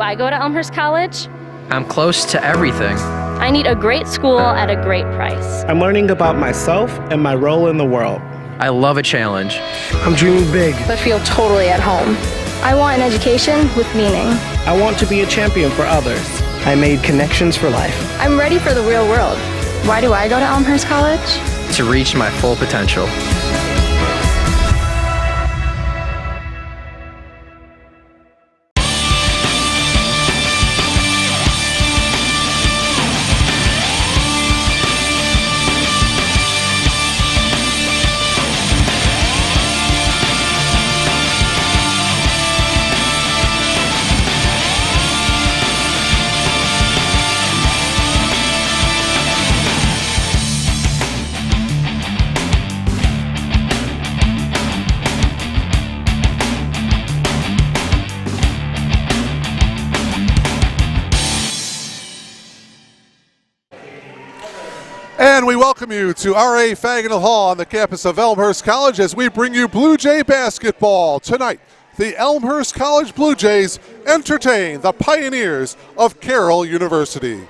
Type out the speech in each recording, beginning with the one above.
I go to Elmhurst College? I'm close to everything. I need a great school at a great price. I'm learning about myself and my role in the world. I love a challenge. I'm dreaming big. But feel totally at home. I want an education with meaning. I want to be a champion for others. I made connections for life. I'm ready for the real world. Why do I go to Elmhurst College? To reach my full potential. And we welcome you to R.A. Faginal Hall on the campus of Elmhurst College as we bring you Blue Jay basketball. Tonight, the Elmhurst College Blue Jays entertain the Pioneers of Carroll University.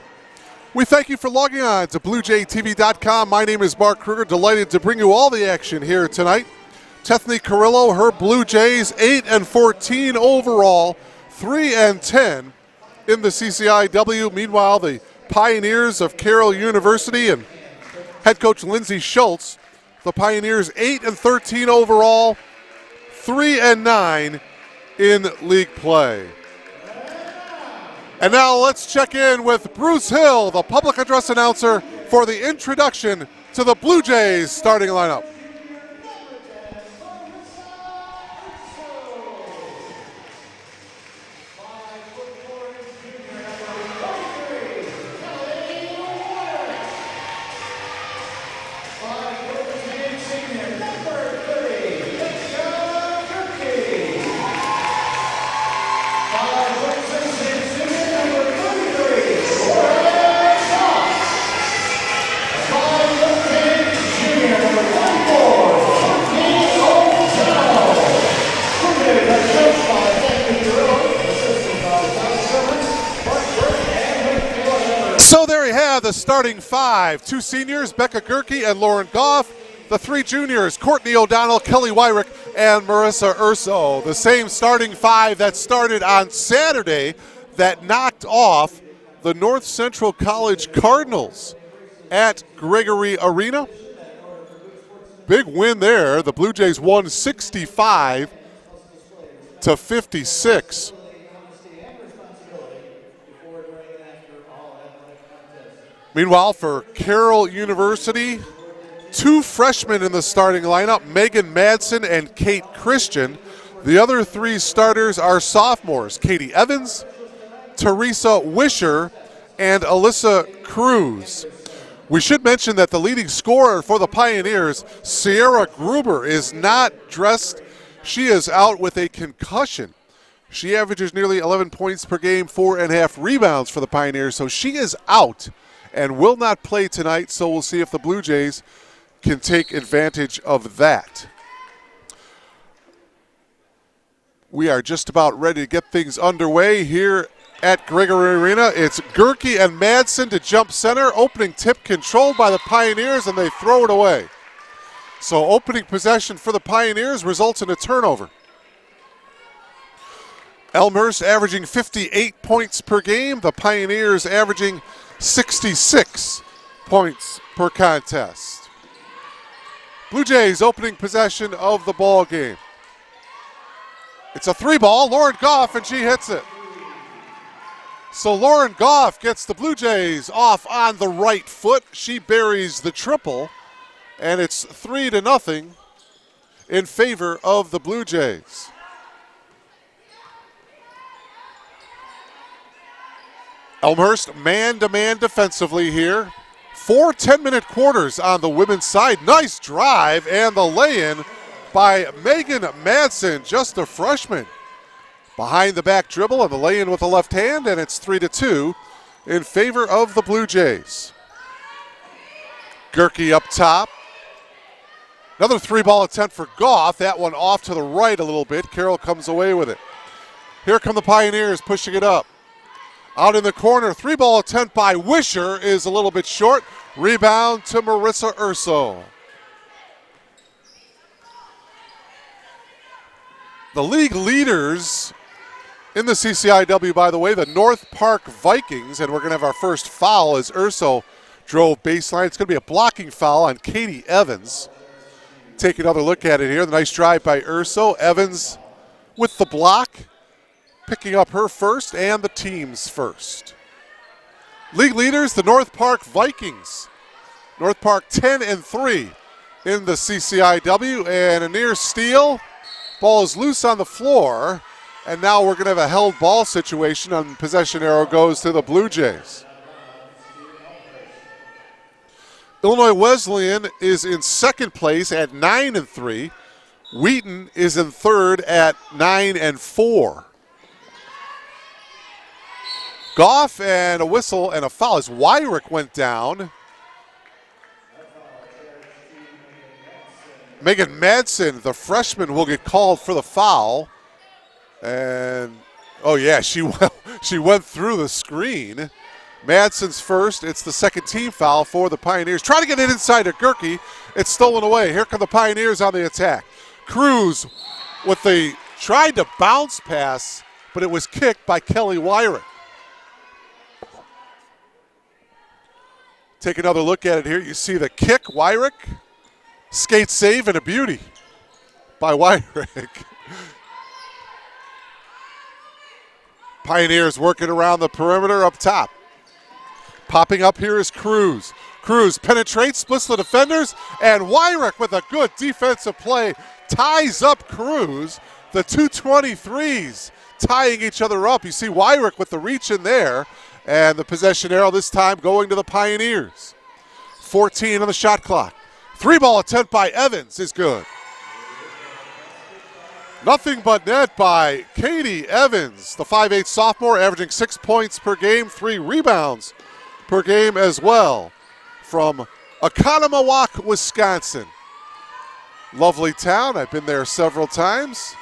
We thank you for logging on to BlueJayTV.com. My name is Mark Kruger, delighted to bring you all the action here tonight. Tethany Carrillo, her Blue Jays, 8-14 overall, 3-10 in the CCIW. Meanwhile, the Pioneers of Carroll University and head coach Lindsey Schultz, the Pioneers 8-13 overall, 3-9 in league play. And now let's check in with Bruce Hill, the public address announcer, for the introduction to the Blue Jays starting lineup. So there you have the starting five. Two seniors, Becca Gerke and Lauren Goff. The three juniors, Courtney O'Donnell, Kelly Wyrick, and Marissa Urso. The same starting five that started on Saturday that knocked off the North Central College Cardinals at Gregory Arena. Big win there. The Blue Jays won 65-56. Meanwhile, for Carroll University, two freshmen in the starting lineup, Megan Madsen and Kate Christian. The other three starters are sophomores, Katie Evans, Teresa Wisher, and Alyssa Cruz. We should mention that the leading scorer for the Pioneers, Sierra Gruber, is not dressed. She is out with a concussion. She averages nearly 11 points per game, 4.5 rebounds for the Pioneers, so she is out and will not play tonight, so we'll see if the Blue Jays can take advantage of that. We are just about ready to get things underway here at Gregory Arena. It's Gerke and Madsen to jump center. Opening tip controlled by the Pioneers, and they throw it away. So opening possession for the Pioneers results in a turnover. Elmhurst averaging 58 points per game. The Pioneers averaging 66 points per contest. Blue Jays opening possession of the ball game. It's a three ball, Lauren Goff, and she hits it. So Lauren Goff gets the Blue Jays off on the right foot. She buries the triple, and it's 3-0 in favor of the Blue Jays. Elmhurst man-to-man defensively here. 4 10-minute quarters on the women's side. Nice drive and the lay-in by Megan Madsen, just a freshman. Behind the back dribble and the lay-in with the left hand, and it's 3-2 in favor of the Blue Jays. Gerke up top. Another three-ball attempt for Goff. That one off to the right a little bit. Carroll comes away with it. Here come the Pioneers pushing it up. Out in the corner, 3-ball attempt by Wisher is a little bit short. Rebound to Marissa Urso. The league leaders in the CCIW, by the way, the North Park Vikings, and we're going to have our first foul as Urso drove baseline. It's going to be a blocking foul on Katie Evans. Take another look at it here. The nice drive by Urso. Evans with the block, picking up her first and the team's first. League leaders, the North Park Vikings. North Park 10-3 in the CCIW, and a near steal. Ball is loose on the floor, and now we're going to have a held ball situation, and possession arrow goes to the Blue Jays. Illinois Wesleyan is in second place at 9-3. Wheaton is in third at 9-4. Goff and a whistle and a foul as Wyrick went down. Megan Madsen, the freshman, will get called for the foul. And, oh yeah, she went through the screen. Madsen's first. It's the second team foul for the Pioneers. Trying to get it inside to Gerke. It's stolen away. Here come the Pioneers on the attack. Cruz with the tried to bounce pass, but it was kicked by Kelly Wyrick. Take another look at it here. You see the kick, Wyrick. Skate save and a beauty by Wyrick. Pioneers working around the perimeter up top. Popping up here is Cruz. Cruz penetrates, splits the defenders, and Wyrick with a good defensive play ties up Cruz. The 223s tying each other up. You see Wyrick with the reach in there, and the possession arrow this time going to the Pioneers. 14 on the shot clock. 3-ball attempt by Evans is good. Nothing but net by Katie Evans, the 5'8" sophomore, averaging 6 points per game, 3 rebounds per game as well, from Oconomowoc, Wisconsin. Lovely town. I've been there several times.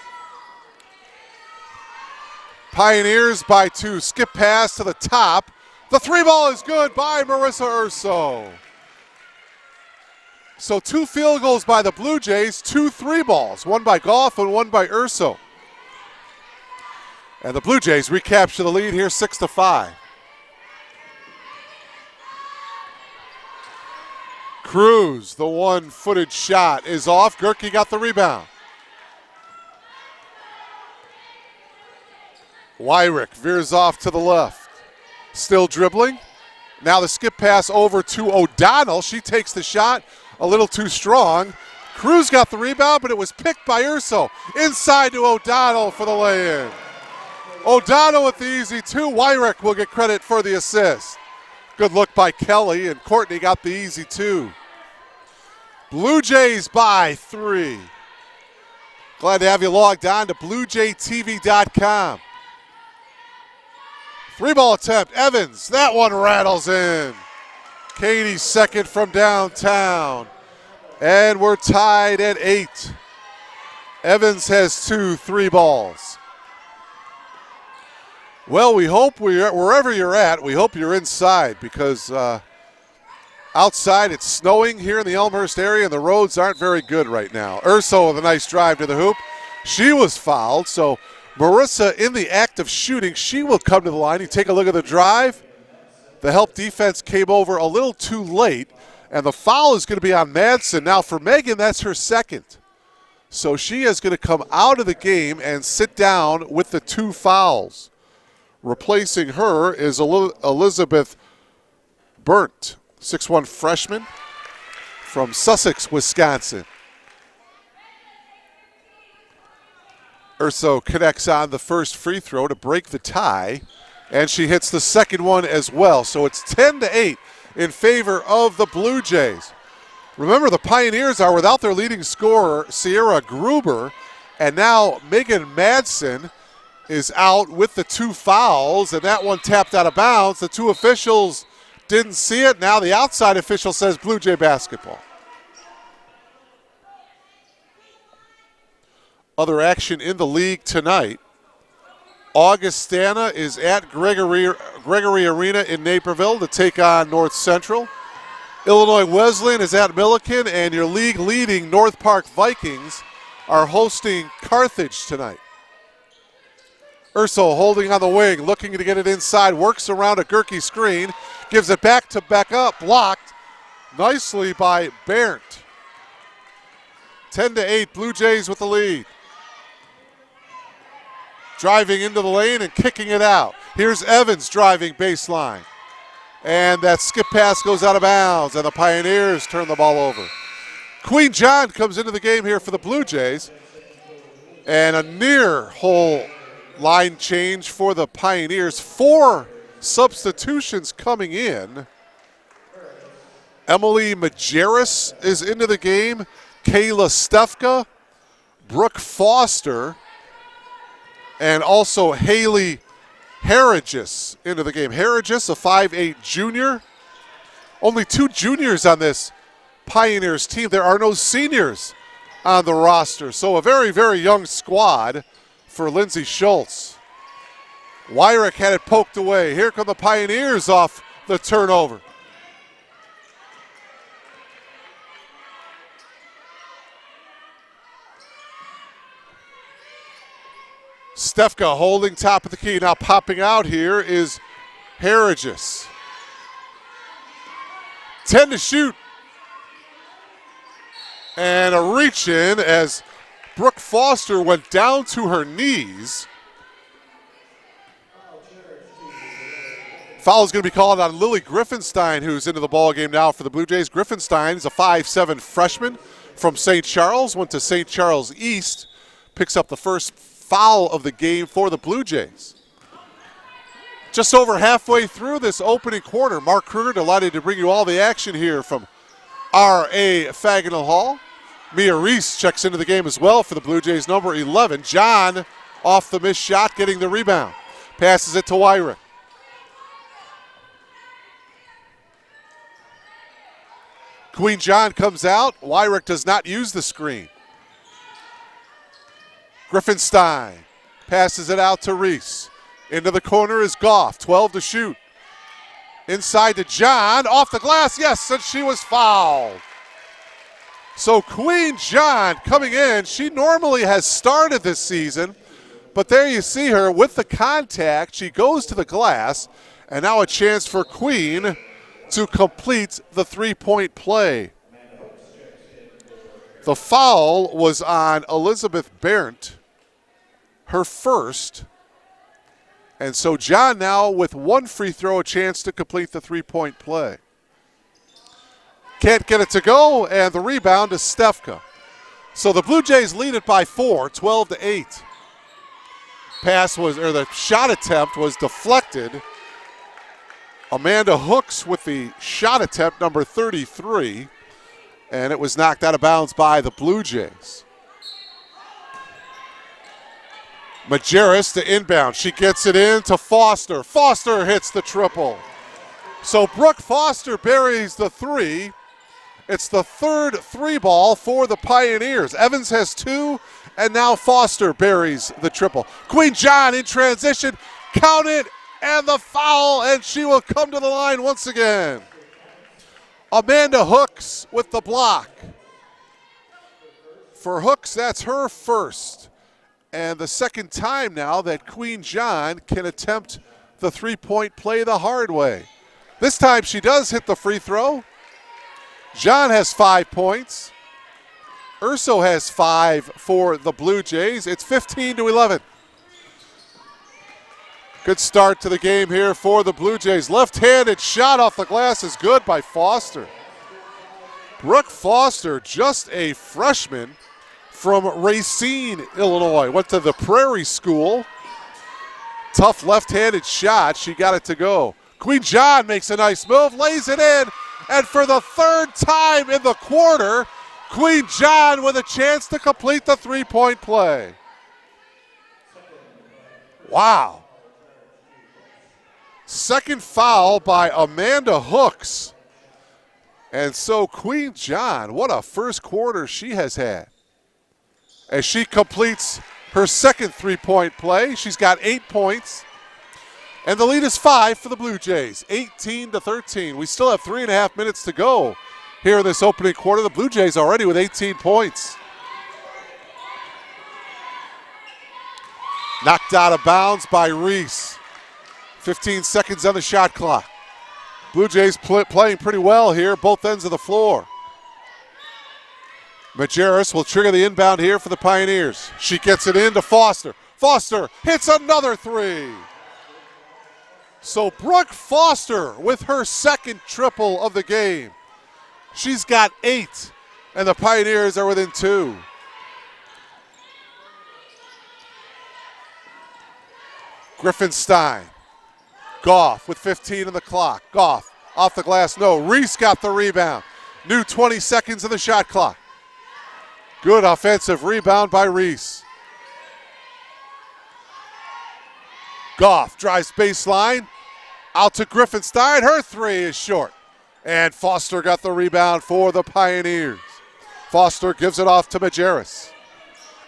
Pioneers by 2. Skip pass to the top. The 3-ball is good by Marissa Urso. So 2 field goals by the Blue Jays, 2 3-balls, one by Goff and one by Urso. And the Blue Jays recapture the lead here 6-5. Cruz, the one-footed shot is off. Gerke got the rebound. Wyrick veers off to the left. Still dribbling. Now the skip pass over to O'Donnell. She takes the shot. A little too strong. Cruz got the rebound, but it was picked by Urso. Inside to O'Donnell for the lay-in. O'Donnell with the easy 2. Wyrick will get credit for the assist. Good look by Kelly, and Courtney got the easy 2. Blue Jays by 3. Glad to have you logged on to BlueJayTV.com. 3-ball attempt. Evans, that one rattles in. Katie's second from downtown. And we're tied at 8. Evans has 2 3-balls. Well, we hope wherever you're at, we hope you're inside, because outside it's snowing here in the Elmhurst area and the roads aren't very good right now. Urso with a nice drive to the hoop. She was fouled, so Marissa in the act of shooting, she will come to the line. You take a look at the drive. The help defense came over a little too late, and the foul is going to be on Madsen. Now for Megan, that's her second. So she is going to come out of the game and sit down with the 2 fouls. Replacing her is Elizabeth Burnt, 6'1" freshman from Sussex, Wisconsin. Urso connects on the first free throw to break the tie, and she hits the second one as well. So it's 10-8 in favor of the Blue Jays. Remember, the Pioneers are without their leading scorer, Sierra Gruber, and now Megan Madsen is out with the 2 fouls, and that one tapped out of bounds. The 2 officials didn't see it. Now the outside official says Blue Jay basketball. Other action in the league tonight. Augustana is at Gregory Arena in Naperville to take on North Central. Illinois Wesleyan is at Milliken, and your league-leading North Park Vikings are hosting Carthage tonight. Urso holding on the wing, looking to get it inside, works around a Gerke screen, gives it back to Becca, blocked nicely by Berndt. 10-8, Blue Jays with the lead. Driving into the lane and kicking it out. Here's Evans driving baseline. And that skip pass goes out of bounds, and the Pioneers turn the ball over. Queen John comes into the game here for the Blue Jays. And a near whole line change for the Pioneers. 4 substitutions coming in. Emily Majerus is into the game. Kayla Stefka, Brooke Foster, and also Haley Harrigus into the game. Harrigus, a 5'8 junior. Only 2 juniors on this Pioneers team. There are no seniors on the roster. So a very, very young squad for Lindsay Schultz. Wyrick had it poked away. Here come the Pioneers off the turnover. Stefka holding top of the key. Now popping out here is Harrigus. 10 to shoot. And a reach in as Brooke Foster went down to her knees. Foul is going to be called on Lily Griffenstein, who's into the ball game now for the Blue Jays. Griffenstein is a 5'7 freshman from St. Charles, went to St. Charles East, picks up the first foul of the game for the Blue Jays. Just over halfway through this opening quarter, Mark Kruger delighted to bring you all the action here from R.A. Faginal Hall. Mia Reese checks into the game as well for the Blue Jays, number 11. John off the missed shot, getting the rebound. Passes it to Wyrick. Queen John comes out. Wyrick does not use the screen. Griffenstein passes it out to Reese. Into the corner is Goff, 12 to shoot. Inside to John, off the glass, yes, and she was fouled. So Queen John coming in, she normally has started this season, but there you see her with the contact. She goes to the glass, and now a chance for Queen to complete the three-point play. The foul was on Elizabeth Berndt, her first. And so John now with 1 free throw, a chance to complete the three-point play. Can't get it to go, and the rebound is Stefka. So the Blue Jays lead it by 4, 12-8. The shot attempt was deflected. Amanda Hooks with the shot attempt, number 33. And it was knocked out of bounds by the Blue Jays. Majerus to inbound. She gets it in to Foster. Foster hits the triple. So Brooke Foster buries the 3. It's the third 3-ball for the Pioneers. Evans has 2, and now Foster buries the triple. Queen John in transition. Count it, and the foul, and she will come to the line once again. Amanda Hooks with the block. For Hooks, that's her first. And the second time now that Queen John can attempt the three-point play the hard way. This time she does hit the free throw. John has 5 points. Urso has 5 for the Blue Jays. It's 15-11. Good start to the game here for the Blue Jays. Left-handed shot off the glass is good by Foster. Brooke Foster, just a freshman from Racine, Illinois. Went to the Prairie School. Tough left-handed shot. She got it to go. Queen John makes a nice move, lays it in, and for the third time in the quarter, Queen John with a chance to complete the three-point play. Wow. Second foul by Amanda Hooks. And so Queen John, what a first quarter she has had, as she completes her second three-point play. She's got 8 points. And the lead is 5 for the Blue Jays, 18-13. We still have 3.5 minutes to go here in this opening quarter. The Blue Jays already with 18 points. Knocked out of bounds by Reese. 15 seconds on the shot clock. Blue Jays playing pretty well here, both ends of the floor. Majerus will trigger the inbound here for the Pioneers. She gets it in to Foster. Foster hits another three. So Brooke Foster with her second triple of the game. She's got 8, and the Pioneers are within 2. Griffinstein. Goff with 15 on the clock. Goff off the glass, no. Reese got the rebound. New 20 seconds on the shot clock. Good offensive rebound by Reese. Goff drives baseline. Out to Griffinstein. Her three is short. And Foster got the rebound for the Pioneers. Foster gives it off to Majerus.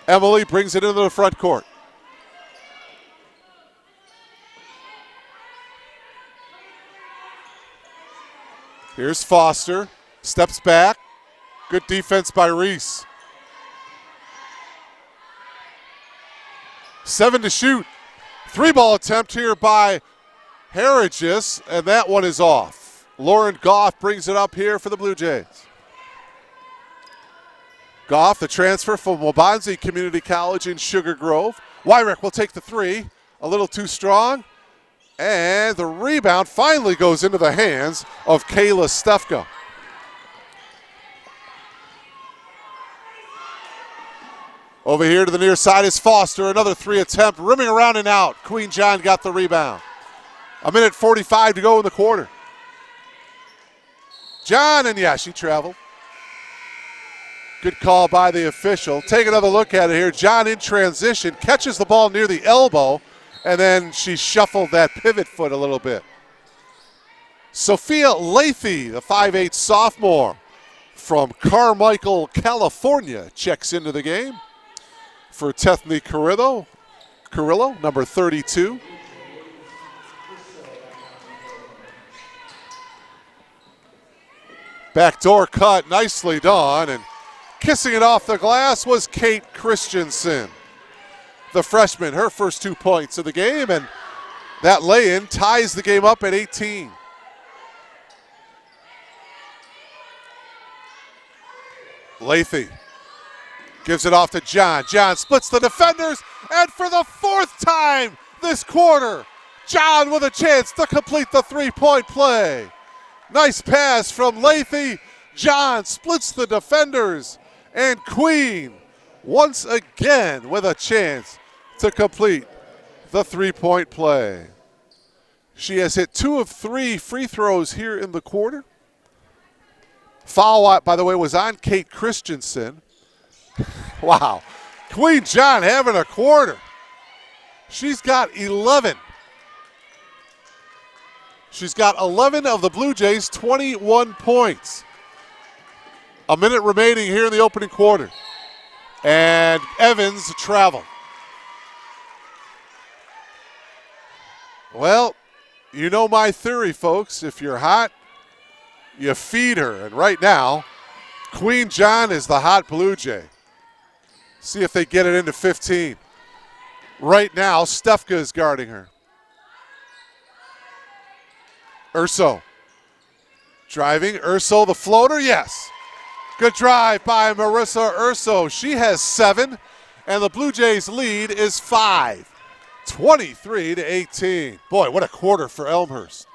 Emily brings it into the front court. Here's Foster. Steps back. Good defense by Reese. 7 to shoot. 3-ball attempt here by Harriges, and that one is off. Lauren Goff brings it up here for the Blue Jays. Goff, the transfer from Wabanzi Community College in Sugar Grove. Wyrick will take the three. A little too strong. And the rebound finally goes into the hands of Kayla Stefko. Over here to the near side is Foster. Another three attempt, rimming around and out. Queen John got the rebound. 1:45 to go in the quarter. John, and yeah, she traveled. Good call by the official. Take another look at it here. John in transition, catches the ball near the elbow, and then she shuffled that pivot foot a little bit. Sophia Lathy, the 5'8" sophomore from Carmichael, California, checks into the game for Tethny Carrillo, number 32. Backdoor cut, nicely done, and kissing it off the glass was Kate Christensen, the freshman, her first 2 points of the game, and that lay-in ties the game up at 18. Lathy gives it off to John. John splits the defenders, and for the 4th time this quarter, John with a chance to complete the three-point play. Nice pass from Lathy. John splits the defenders, and Queen once again with a chance to complete the three-point play. She has hit 2 of 3 free throws here in the quarter. Foul out, by the way, was on Kate Christensen. Wow. Queen John having a quarter. She's got 11. She's got 11 of the Blue Jays' 21 points. A minute remaining here in the opening quarter. And Evans travel. Well, you know my theory, folks. If you're hot, you feed her. And right now, Queen John is the hot Blue Jay. See if they get it into 15. Right now, Stefka is guarding her. Urso. Driving. Urso, the floater. Yes. Good drive by Marissa Urso. She has 7, and the Blue Jays lead is 5. 23-18. Boy, what a quarter for Elmhurst.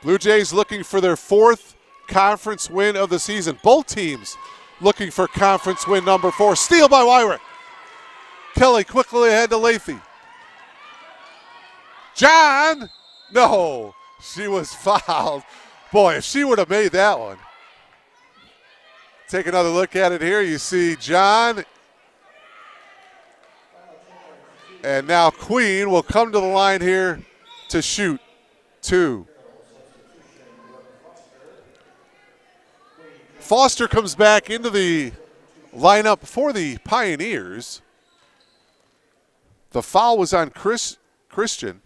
Blue Jays looking for their 4th conference win of the season. Both teams looking for conference win number 4. Steal by Wyrick. Kelly quickly ahead to Lathy. John! No, she was fouled. Boy, if she would have made that one. Take another look at it here. You see John. And now Queen will come to the line here to shoot 2. Foster comes back into the lineup for the Pioneers. The foul was on Christian.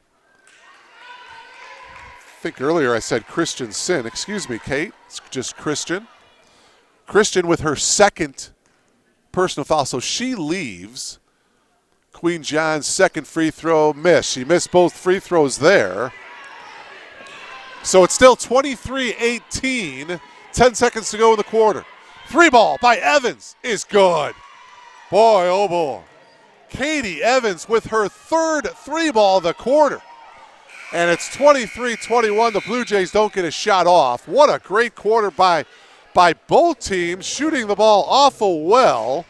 I think earlier I said Christian Sin. Excuse me, Kate. It's just Christian. Christian with her second personal foul. So she leaves. Queen John's second free throw missed. She missed both free throws there. So it's still 23-18. 10 seconds to go in the quarter. Three ball by Evans is good. Boy, oh boy. Katie Evans with her third three ball of the quarter. And it's 23-21. The Blue Jays don't get a shot off. What a great quarter by both teams, shooting the ball awful well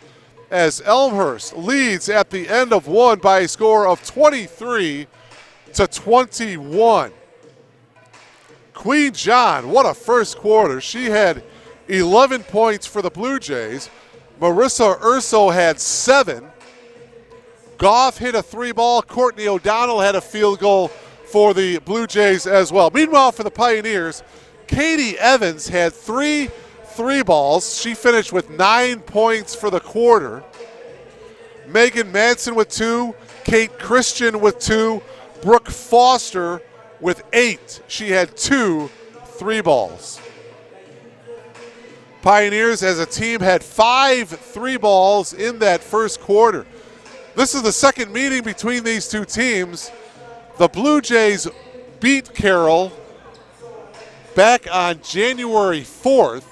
as Elmhurst leads at the end of one by a score of 23-21. Queen John, what a first quarter. She had 11 points for the Blue Jays. Marissa Urso had 7. Goff hit a three ball. Courtney O'Donnell had a field goal for the Blue Jays as well. Meanwhile, for the Pioneers, Katie Evans had 3 three balls. She finished with 9 points for the quarter. Megan Madsen with 2. Kate Christian with 2. Brooke Foster with 8. She had 2 three balls. Pioneers as a team had 5 three balls in that first quarter. This is the second meeting between these two teams. The Blue Jays beat Carroll back on January 4th,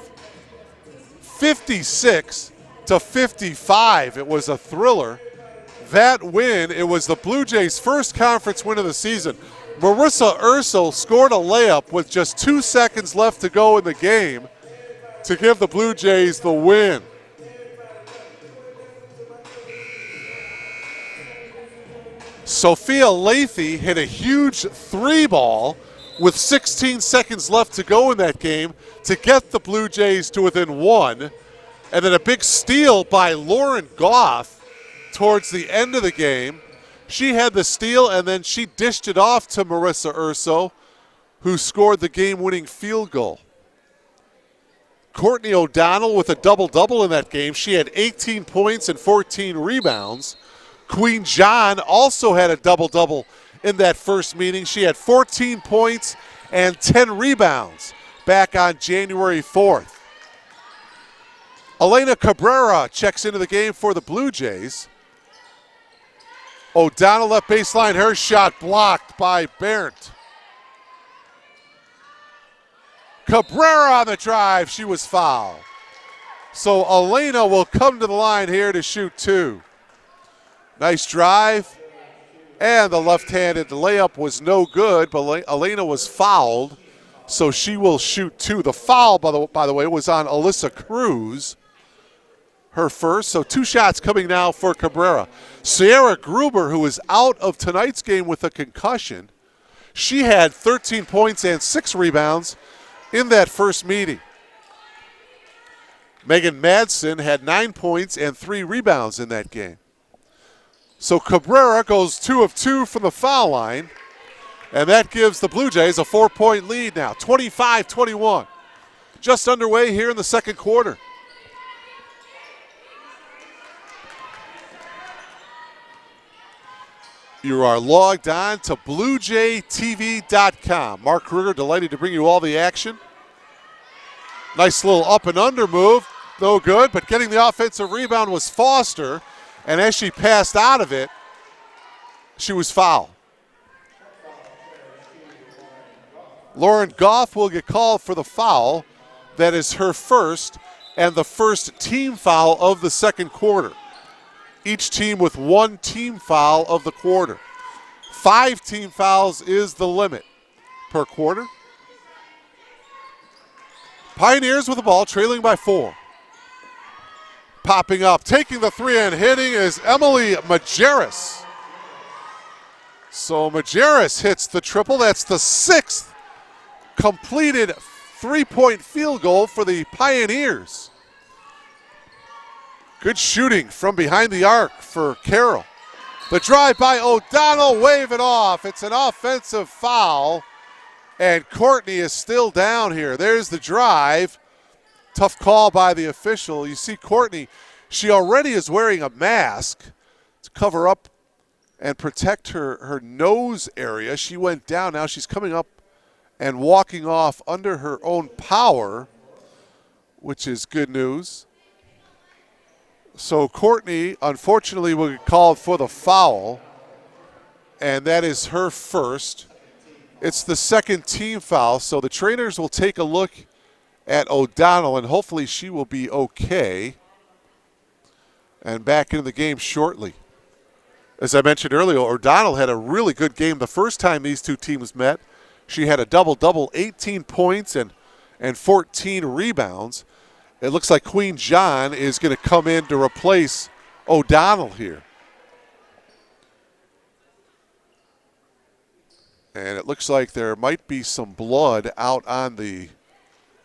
56-55. It was a thriller. That win, it was the Blue Jays' first conference win of the season. Marissa Urso scored a layup with just 2 seconds left to go in the game to give the Blue Jays the win. Sophia Lathy hit a huge three ball with 16 seconds left to go in that game to get the Blue Jays to within 1. And then a big steal by Lauren Goff towards the end of the game. She had the steal, and then she dished it off to Marissa Urso, who scored the game-winning field goal. Courtney O'Donnell with a double-double in that game. She had 18 points and 14 rebounds. Queen John also had a double-double in that first meeting. She had 14 points and 10 rebounds back on January 4th. Elena Cabrera checks into the game for the Blue Jays. O'Donnell left baseline, her shot blocked by Berndt. Cabrera on the drive, she was fouled. So Elena will come to the line here to shoot 2. Nice drive, and the left-handed layup was no good, but Elena was fouled, so she will shoot 2. The foul, by the way, was on Alyssa Cruz, her first, so 2 shots coming now for Cabrera. Sierra Gruber, who is out of tonight's game with a concussion, she had 13 points and 6 rebounds in that first meeting. Megan Madsen had 9 points and 3 rebounds in that game. So Cabrera goes 2 of 2 from the foul line, and that gives the Blue Jays a 4-point lead now, 25-21. Just underway here in the second quarter. You are logged on to BlueJayTV.com. Mark Kruger, delighted to bring you all the action. Nice little up and under move, no good, but getting the offensive rebound was Foster, and as she passed out of it, she was fouled. Lauren Goff will get called for the foul. That is her first and the first team foul of the second quarter. Each team with 1 team foul of the quarter. 5 team fouls is the limit per quarter. Pioneers with the ball, trailing by 4. Popping up, taking the 3 and hitting is Emily Majerus. So Majerus hits the triple. That's the 6th completed 3-point field goal for the Pioneers. Good shooting from behind the arc for Carroll. The drive by O'Donnell, wave it off. It's an offensive foul, and Courtney is still down here. There's the drive. Tough call by the official. You see Courtney, she already is wearing a mask to cover up and protect her nose area. She went down. Now she's coming up and walking off under her own power, which is good news. So Courtney, unfortunately, will get called for the foul, and that is her first. It's the second team foul, so the trainers will take a look at O'Donnell, and hopefully she will be okay and back into the game shortly. As I mentioned earlier, O'Donnell had a really good game the first time these two teams met. She had a double-double, 18 points and 14 rebounds. It looks like Queen John is going to come in to replace O'Donnell here. And it looks like there might be some blood out on the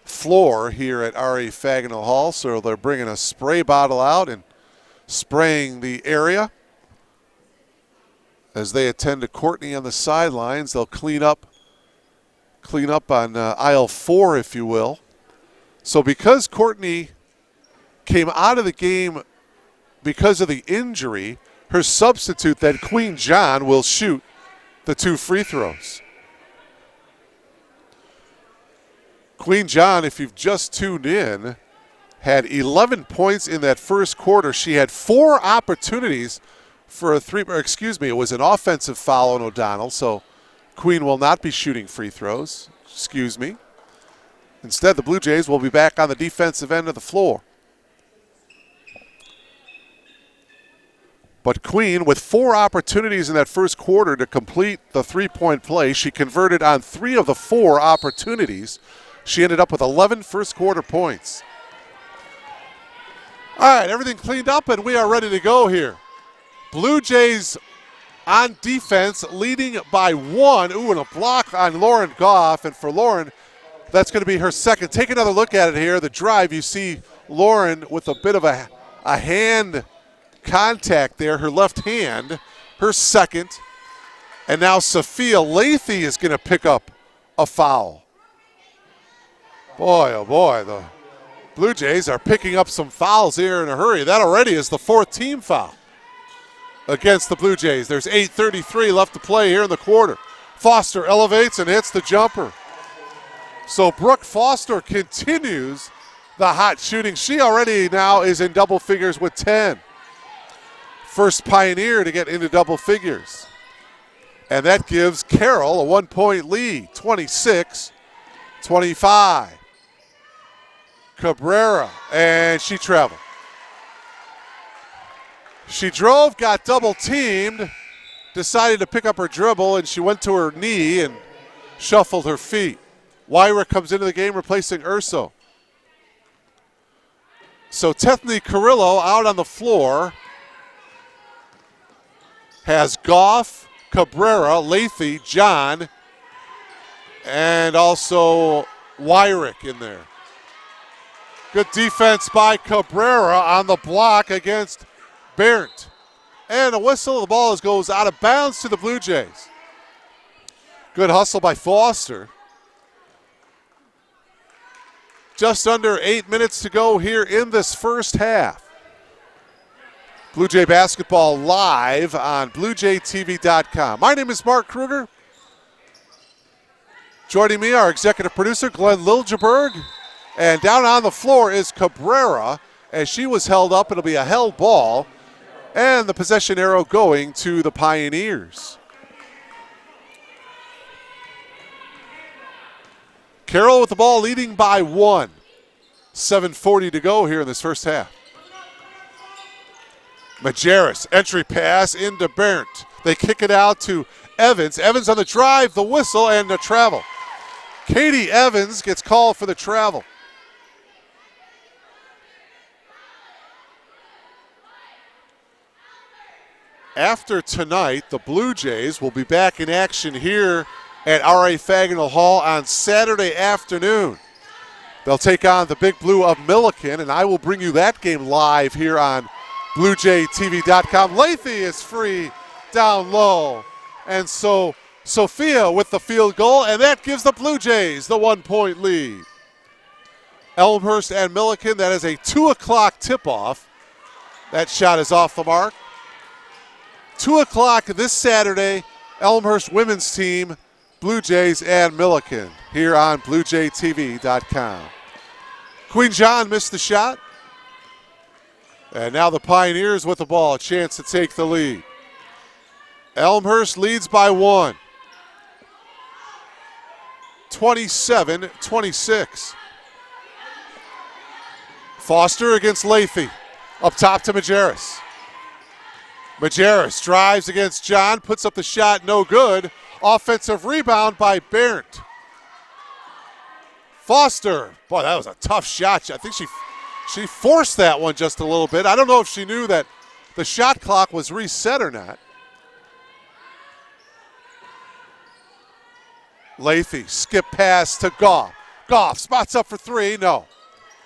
floor here at R.A. Fagnall Hall, so they're bringing a spray bottle out and spraying the area. As they attend to Courtney on the sidelines, they'll clean up on aisle 4, if you will. So because Courtney came out of the game because of the injury, her substitute, then Queen John, will shoot the 2 free throws. Queen John, if you've just tuned in, had 11 points in that first quarter. She had 4 opportunities for it was an offensive foul on O'Donnell, so Queen will not be shooting free throws. Instead, the Blue Jays will be back on the defensive end of the floor. But Queen, with 4 opportunities in that first quarter to complete the three-point play, she converted on 3 of the 4 opportunities. She ended up with 11 first-quarter points. All right, everything cleaned up, and we are ready to go here. Blue Jays on defense, leading by 1. Ooh, and a block on Lauren Goff. And for Lauren, that's going to be her second. Take another look at it here. The drive, you see Lauren with a bit of a hand contact there, her left hand, her second. And now Sophia Lathy is going to pick up a foul. Boy, oh boy, the Blue Jays are picking up some fouls here in a hurry. That already is the 4th team foul against the Blue Jays. There's 8:33 left to play here in the quarter. Foster elevates and hits the jumper. So Brooke Foster continues the hot shooting. She already now is in double figures with 10. First Pioneer to get into double figures. And that gives Carroll a 1-point lead, 26-25. Cabrera, and she traveled. She drove, got double teamed, decided to pick up her dribble, and she went to her knee and shuffled her feet. Wyrick comes into the game replacing Urso. So Tethany Carrillo out on the floor has Goff, Cabrera, Lathy, John, and also Wyrick in there. Good defense by Cabrera on the block against Barrett. And a whistle, the ball goes out of bounds to the Blue Jays. Good hustle by Foster. Just under 8 minutes to go here in this first half. Blue Jay basketball live on BlueJayTV.com. My name is Mark Kruger. Joining me, our executive producer, Glenn Liljeberg. And down on the floor is Cabrera. As she was held up, it'll be a held ball. And the possession arrow going to the Pioneers. Carroll with the ball leading by 1. 7:40 to go here in this first half. Majerus, entry pass into Berndt. They kick it out to Evans. Evans on the drive, the whistle, and the travel. Katie Evans gets called for the travel. After tonight, the Blue Jays will be back in action here at R.A. Fagnall Hall on Saturday afternoon. They'll take on the Big Blue of Milliken, and I will bring you that game live here on BlueJayTV.com. Lathy is free down low, and so Sophia with the field goal, and that gives the Blue Jays the 1-point lead. Elmhurst and Milliken, that is a 2 o'clock tip-off. That shot is off the mark. 2 o'clock this Saturday, Elmhurst women's team, Blue Jays and Milliken, here on BlueJayTV.com. Queen John missed the shot. And now the Pioneers with the ball, a chance to take the lead. Elmhurst leads by 1. 27-26. Foster against Lathy. Up top to Majerus. Majerus drives against John, puts up the shot, no good. Offensive rebound by Barrett. Foster, boy, that was a tough shot. I think she forced that one just a little bit. I don't know if she knew that the shot clock was reset or not. Lathy, skip pass to Goff. Goff spots up for 3, no.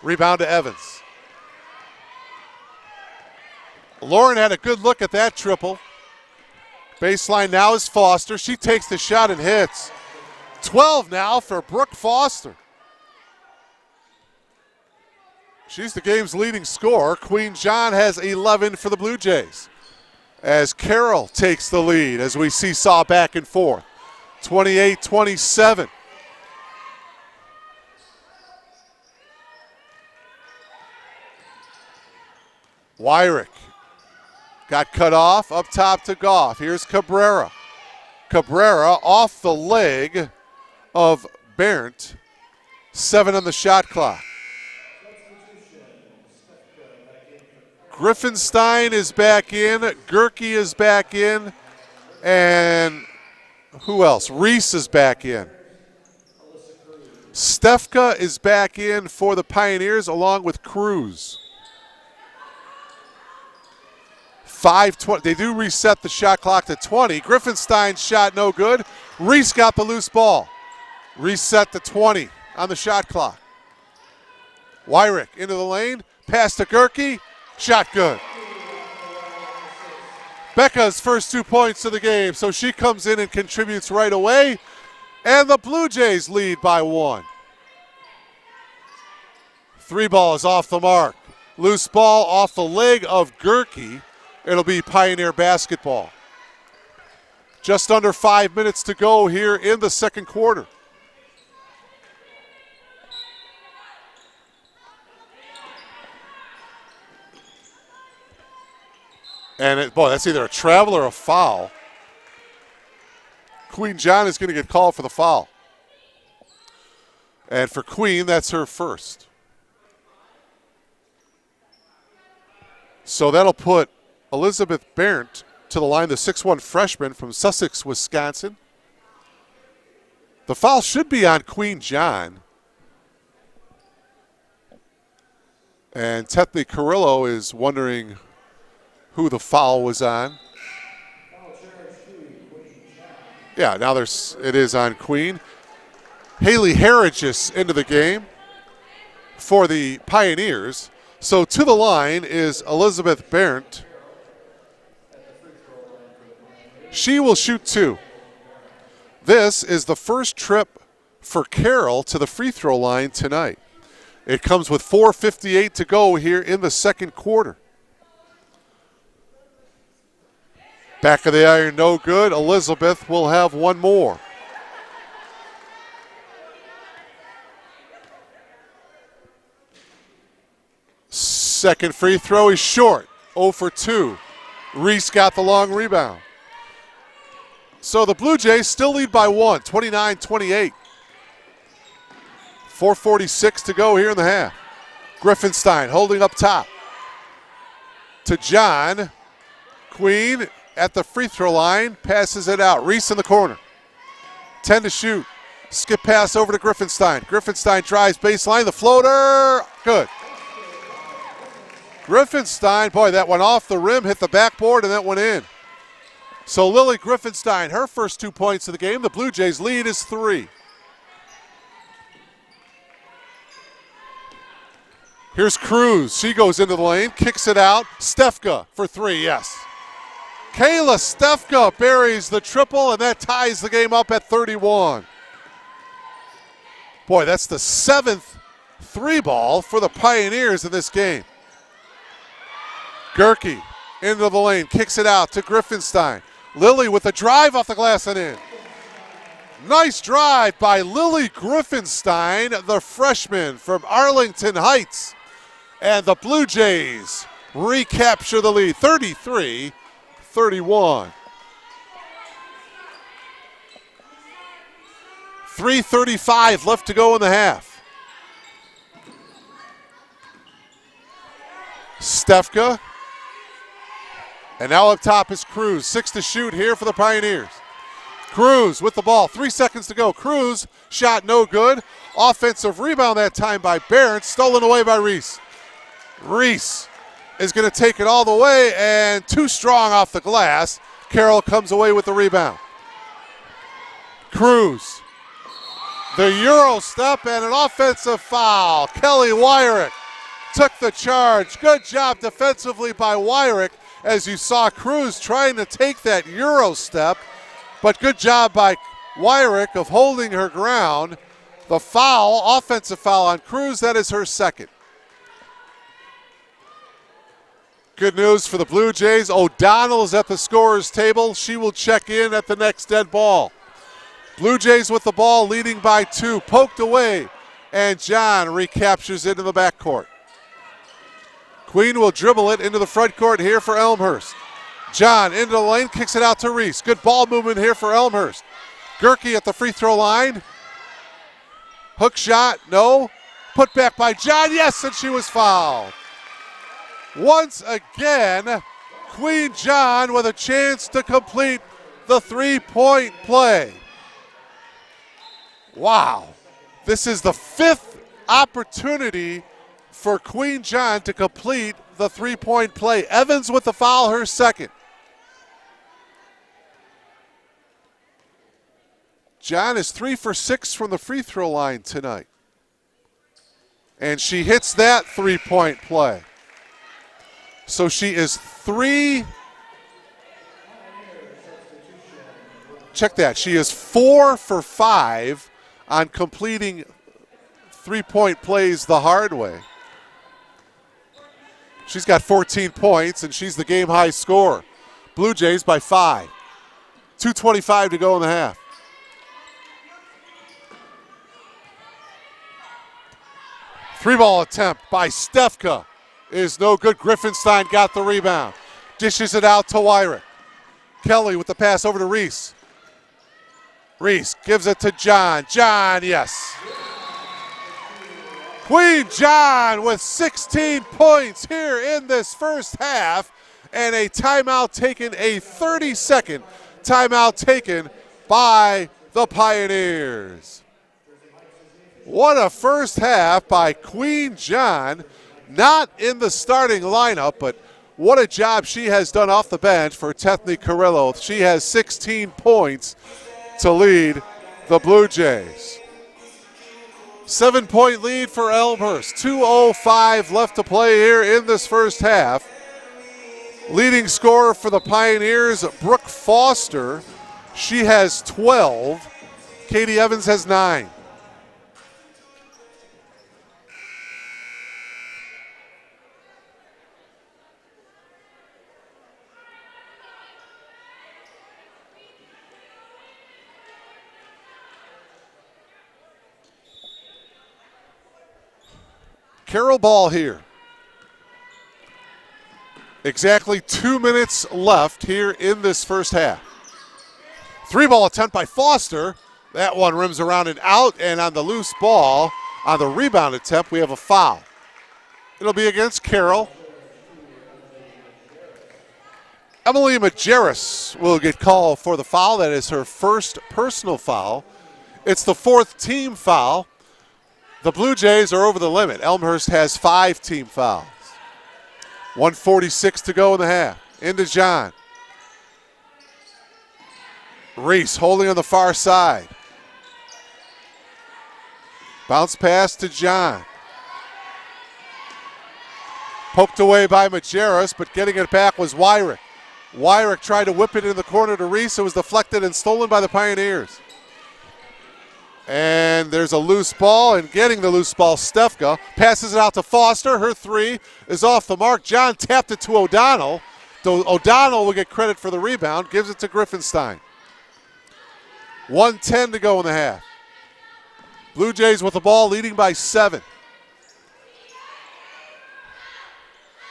Rebound to Evans. Lauren had a good look at that triple. Baseline now is Foster. She takes the shot and hits. 12 now for Brooke Foster. She's the game's leading scorer. Queen John has 11 for the Blue Jays. As Carroll takes the lead as we seesaw back and forth. 28-27. Wyrick got cut off, up top to Goff. Here's Cabrera. Cabrera off the leg of Barrett. 7 on the shot clock. Griffenstein is back in. Gerke is back in. And who else? Reese is back in. Stefka is back in for the Pioneers along with Cruz. 5:20. They do reset the shot clock to 20. Griffenstein's shot no good. Reese got the loose ball. Reset to 20 on the shot clock. Wyrick into the lane. Pass to Gerke. Shot good. Becca's first 2 points of the game, so she comes in and contributes right away. And the Blue Jays lead by 1. 3 balls off the mark. Loose ball off the leg of Gerke. It'll be Pioneer basketball. Just under 5 minutes to go here in the second quarter. And, boy, that's either a travel or a foul. Queen John is going to get called for the foul. And for Queen, that's her first. So that'll put Elizabeth Barrett to the line, the 6'1 freshman from Sussex, Wisconsin. The foul should be on Queen John. And Tethy Carrillo is wondering who the foul was on. Yeah, now it is on Queen. Haley Harridges into the game for the Pioneers. So to the line is Elizabeth Barrett. She will shoot 2. This is the first trip for Carroll to the free throw line tonight. It comes with 4:58 to go here in the second quarter. Back of the iron, no good. Elizabeth will have one more. Second free throw is short. 0 for 2. Reese got the long rebound. So the Blue Jays still lead by 1, 29-28. 4:46 to go here in the half. Griffenstein holding up top. To John. Queen at the free throw line, passes it out. Reese in the corner. 10 to shoot. Skip pass over to Griffenstein. Griffenstein drives baseline. The floater, good. Griffenstein, boy, that went off the rim, hit the backboard, and that went in. So Lily Griffenstein, her first 2 points of the game. The Blue Jays lead is 3. Here's Cruz. She goes into the lane, kicks it out. Stefka for 3, yes. Kayla Stefka buries the triple, and that ties the game up at 31. Boy, that's the 7th 3-ball for the Pioneers in this game. Gerke into the lane, kicks it out to Griffinstein. Lily with a drive off the glass and in. Nice drive by Lily Griffinstein, the freshman from Arlington Heights. And the Blue Jays recapture the lead, 33-31. 3:35 left to go in the half. Stefka. And now up top is Cruz. 6 to shoot here for the Pioneers. Cruz with the ball. 3 seconds to go. Cruz shot no good. Offensive rebound that time by Barron. Stolen away by Reese. Reese is going to take it all the way and too strong off the glass. Carroll comes away with the rebound. Cruz. The Euro step and an offensive foul. Kelly Wyrick took the charge. Good job defensively by Wyrick as you saw Cruz trying to take that Euro step. But good job by Wyrick of holding her ground. The foul, offensive foul on Cruz, that is her second. Good news for the Blue Jays. O'Donnell's at the scorer's table. She will check in at the next dead ball. Blue Jays with the ball, leading by 2. Poked away, and John recaptures it in the backcourt. Queen will dribble it into the front court here for Elmhurst. John into the lane, kicks it out to Reese. Good ball movement here for Elmhurst. Gerke at the free throw line. Hook shot, no. Put back by John, yes, and she was fouled. Once again, Queen John with a chance to complete the three-point play. Wow. This is the 5th opportunity for Queen John to complete the three-point play. Evans with the foul, her second. John is 3 for 6 from the free throw line tonight. And she hits that three-point play. So she is 3. Check that. She is 4 for 5 on completing three-point plays the hard way. She's got 14 points, and she's the game-high scorer. Blue Jays by 5. 2:25 to go in the half. Three-ball attempt by Stefka is no good. Griffinstein got the rebound. Dishes it out to Wyrick. Kelly with the pass over to Reese. Reese gives it to John. John, yes. Queen John with 16 points here in this first half, and a timeout taken, a 30-second timeout taken by the Pioneers. What a first half by Queen John. Not in the starting lineup, but what a job she has done off the bench for Tethny Carrillo. She has 16 points to lead the Blue Jays. 7-point lead for Elmhurst. 2:05 left to play here in this first half. Leading scorer for the Pioneers, Brooke Foster. She has 12. Katie Evans has 9. Carroll ball here. Exactly 2 minutes left here in this first half. Three-ball attempt by Foster. That one rims around and out, and on the loose ball, on the rebound attempt, we have a foul. It'll be against Carroll. Emily Majerus will get called for the foul. That is her first personal foul. It's the 4th team foul. The Blue Jays are over the limit. Elmhurst has 5 team fouls. 1:46 to go in the half. Into John. Reese holding on the far side. Bounce pass to John. Poked away by Majerus, but getting it back was Wyrick. Wyrick tried to whip it in the corner to Reese. It was deflected and stolen by the Pioneers. And there's a loose ball, and getting the loose ball, Stefka passes it out to Foster. Her 3 is off the mark. John tapped it to O'Donnell. fact, O'Donnell will get credit for the rebound, gives it to Griffenstein. 1:10 to go in the half. Blue Jays with the ball, leading by 7.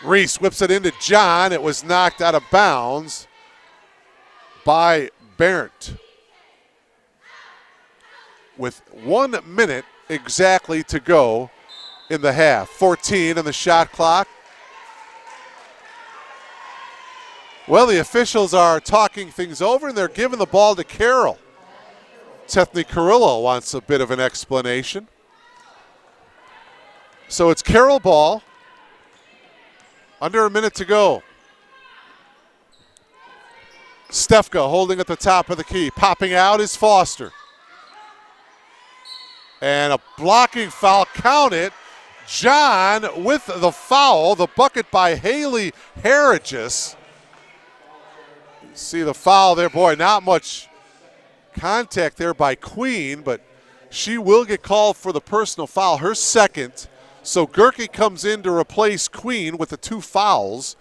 Reese whips it into John. It was knocked out of bounds by Barrett. With 1 minute exactly to go in the half. 14 on the shot clock. Well, the officials are talking things over, and they're giving the ball to Carroll. Tethny Carrillo wants a bit of an explanation. So it's Carroll ball. Under a minute to go. Stefka holding at the top of the key. Popping out is Foster. And a blocking foul, count it. John with the foul, the bucket by Haley Harriges. See the foul there, boy, not much contact there by Queen, but she will get called for the personal foul, her second. So Gerke comes in to replace Queen with the 2 fouls.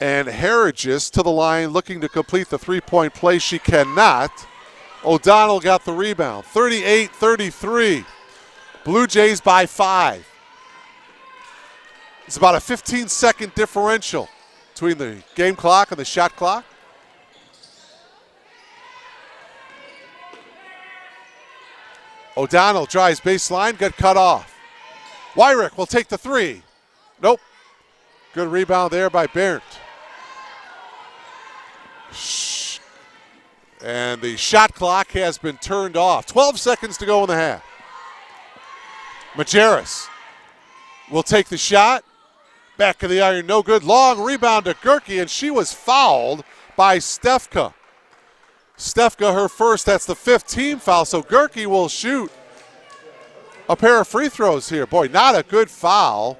And Harriges to the line looking to complete the three-point play. She cannot. O'Donnell got the rebound. 38-33. Blue Jays by 5. It's about a 15-second differential between the game clock and the shot clock. O'Donnell drives baseline, got cut off. Wyrick will take the 3. Nope. Good rebound there by Barrett. And the shot clock has been turned off. 12 seconds to go in the half. Majerus will take the shot. Back of the iron, no good. Long rebound to Gerke, and she was fouled by Stefka. Stefka, her first, that's the 5th team foul, so Gerke will shoot a pair of free throws here. Boy, not a good foul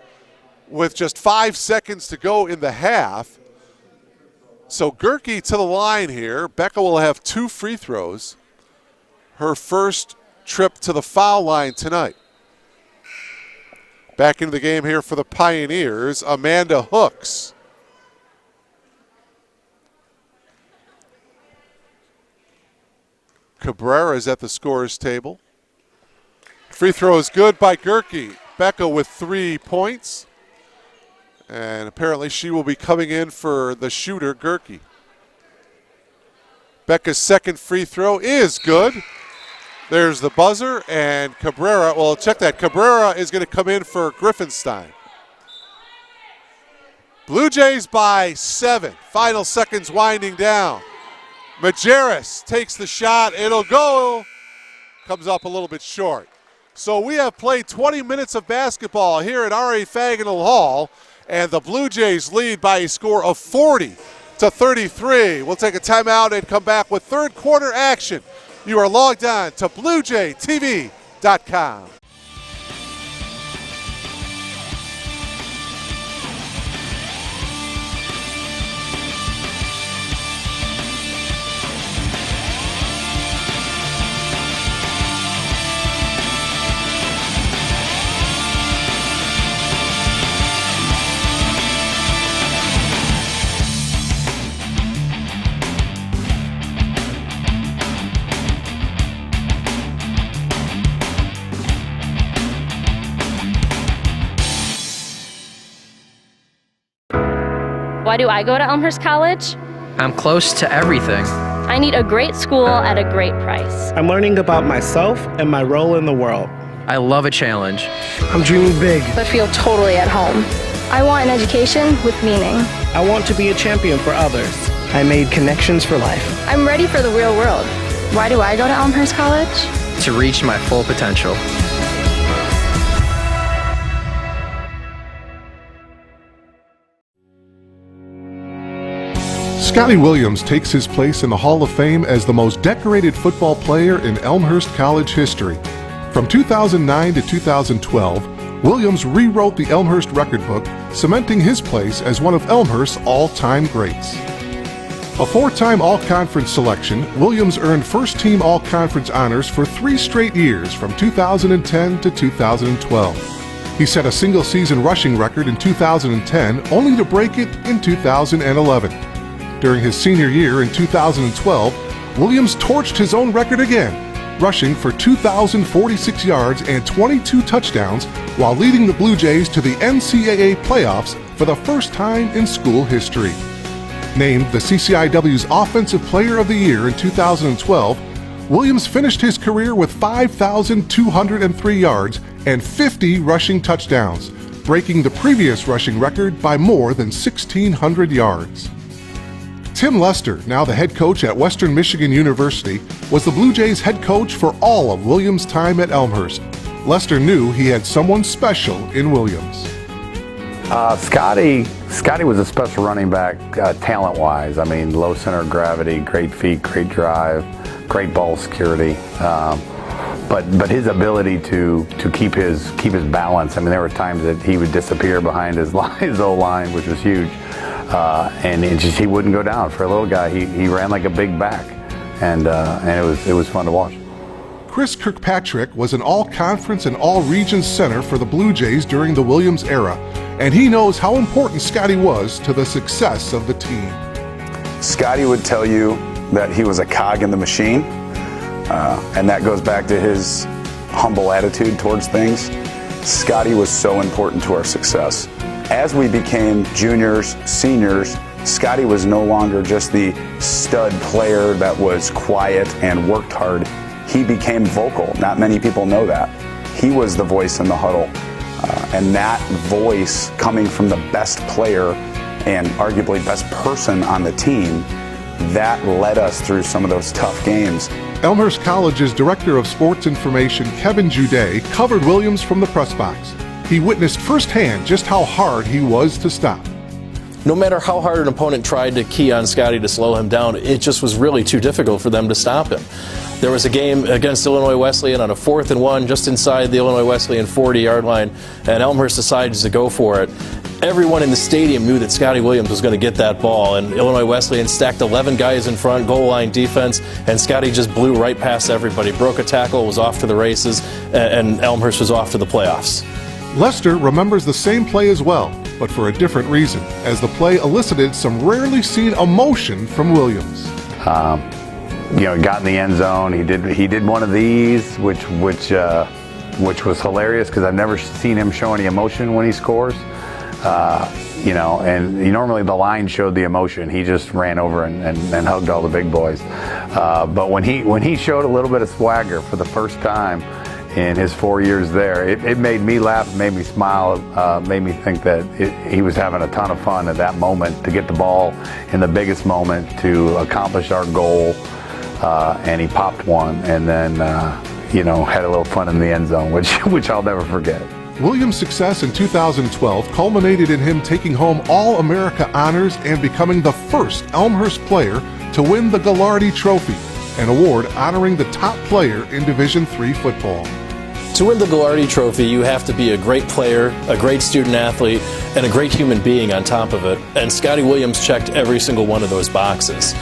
with just 5 seconds to go in the half. So Gerke to the line here. Becca will have 2 free throws. Her first trip to the foul line tonight. Back into the game here for the Pioneers, Amanda Hooks. Cabrera is at the scorer's table. Free throw is good by Gerke. Becca with 3 points. And apparently she will be coming in for the shooter, Gerke. Becca's second free throw is good. There's the buzzer, and Cabrera, well, check that. Cabrera is going to come in for Griffenstein. Blue Jays by 7. Final seconds winding down. Majerus takes the shot. It'll go. Comes up a little bit short. So we have played 20 minutes of basketball here at R.A. Fagenal Hall, and the Blue Jays lead by a score of 40-33. We'll take a timeout and come back with third quarter action. You are logged on to BlueJayTV.com. Why do I go to Elmhurst College? I'm close to everything. I need a great school at a great price. I'm learning about myself and my role in the world. I love a challenge. I'm dreaming big. but feel totally at home. I want an education with meaning. I want to be a champion for others. I made connections for life. I'm ready for the real world. Why do I go to Elmhurst College? To reach my full potential. Scotty Williams takes his place in the Hall of Fame as the most decorated football player in Elmhurst College history. From 2009 to 2012, Williams rewrote the Elmhurst record book, cementing his place as one of Elmhurst's all-time greats. A 4-time All-Conference selection, Williams earned first-team All-Conference honors for 3 straight years from 2010 to 2012. He set a single-season rushing record in 2010, only to break it in 2011. During his senior year in 2012, Williams torched his own record again, rushing for 2,046 yards and 22 touchdowns while leading the Blue Jays to the NCAA playoffs for the first time in school history. Named the CCIW's Offensive Player of the Year in 2012, Williams finished his career with 5,203 yards and 50 rushing touchdowns, breaking the previous rushing record by more than 1,600 yards. Tim Lester, now the head coach at Western Michigan University, was the Blue Jays head coach for all of Williams' time at Elmhurst. Lester knew he had someone special in Williams. Scotty was a special running back talent-wise. I mean, low center of gravity, great feet, great drive, great ball security. But his ability to keep his balance. I mean, there were times that he would disappear behind his O-line, which was huge, and he wouldn't go down. For a little guy, he ran like a big back, and it was fun to watch. Chris Kirkpatrick was an all-conference and all-region center for the Blue Jays during the Williams era, and he knows how important Scotty was to the success of the team. Scotty would tell you that he was a cog in the machine, and that goes back to his humble attitude towards things. Scotty was so important to our success. As we became juniors, seniors, Scotty was no longer just the stud player that was quiet and worked hard. He became vocal. Not many people know that. He was the voice in the huddle. And that voice coming from the best player and arguably best person on the team, that led us through some of those tough games. Elmhurst College's Director of Sports Information, Kevin Juday, covered Williams from the press box. He witnessed firsthand just how hard he was to stop. No matter how hard an opponent tried to key on Scotty to slow him down, it just was really too difficult for them to stop him. There was a game against Illinois Wesleyan on a 4th and 1 just inside the Illinois Wesleyan 40-yard line, and Elmhurst decided to go for it. Everyone in the stadium knew that Scotty Williams was going to get that ball, and Illinois Wesleyan stacked 11 guys in front, goal line defense, and Scotty just blew right past everybody, broke a tackle, was off to the races, and Elmhurst was off to the playoffs. Lester remembers the same play as well, but for a different reason, as the play elicited some rarely seen emotion from Williams. He got in the end zone. He did one of these, which was hilarious because I've never seen him show any emotion when he scores. And normally the line showed the emotion. He just ran over and hugged all the big boys. But when he showed a little bit of swagger for the first time in his 4 years there, it made me laugh, made me smile, made me think that he was having a ton of fun at that moment to get the ball in the biggest moment to accomplish our goal. And he popped one, and then had a little fun in the end zone, which I'll never forget. Williams' success in 2012 culminated in him taking home All-America honors and becoming the first Elmhurst player to win the Ghilardi Trophy, an award honoring the top player in Division III football. To win the Ghilardi Trophy, you have to be a great player, a great student athlete, and a great human being on top of it. And Scotty Williams checked every single one of those boxes.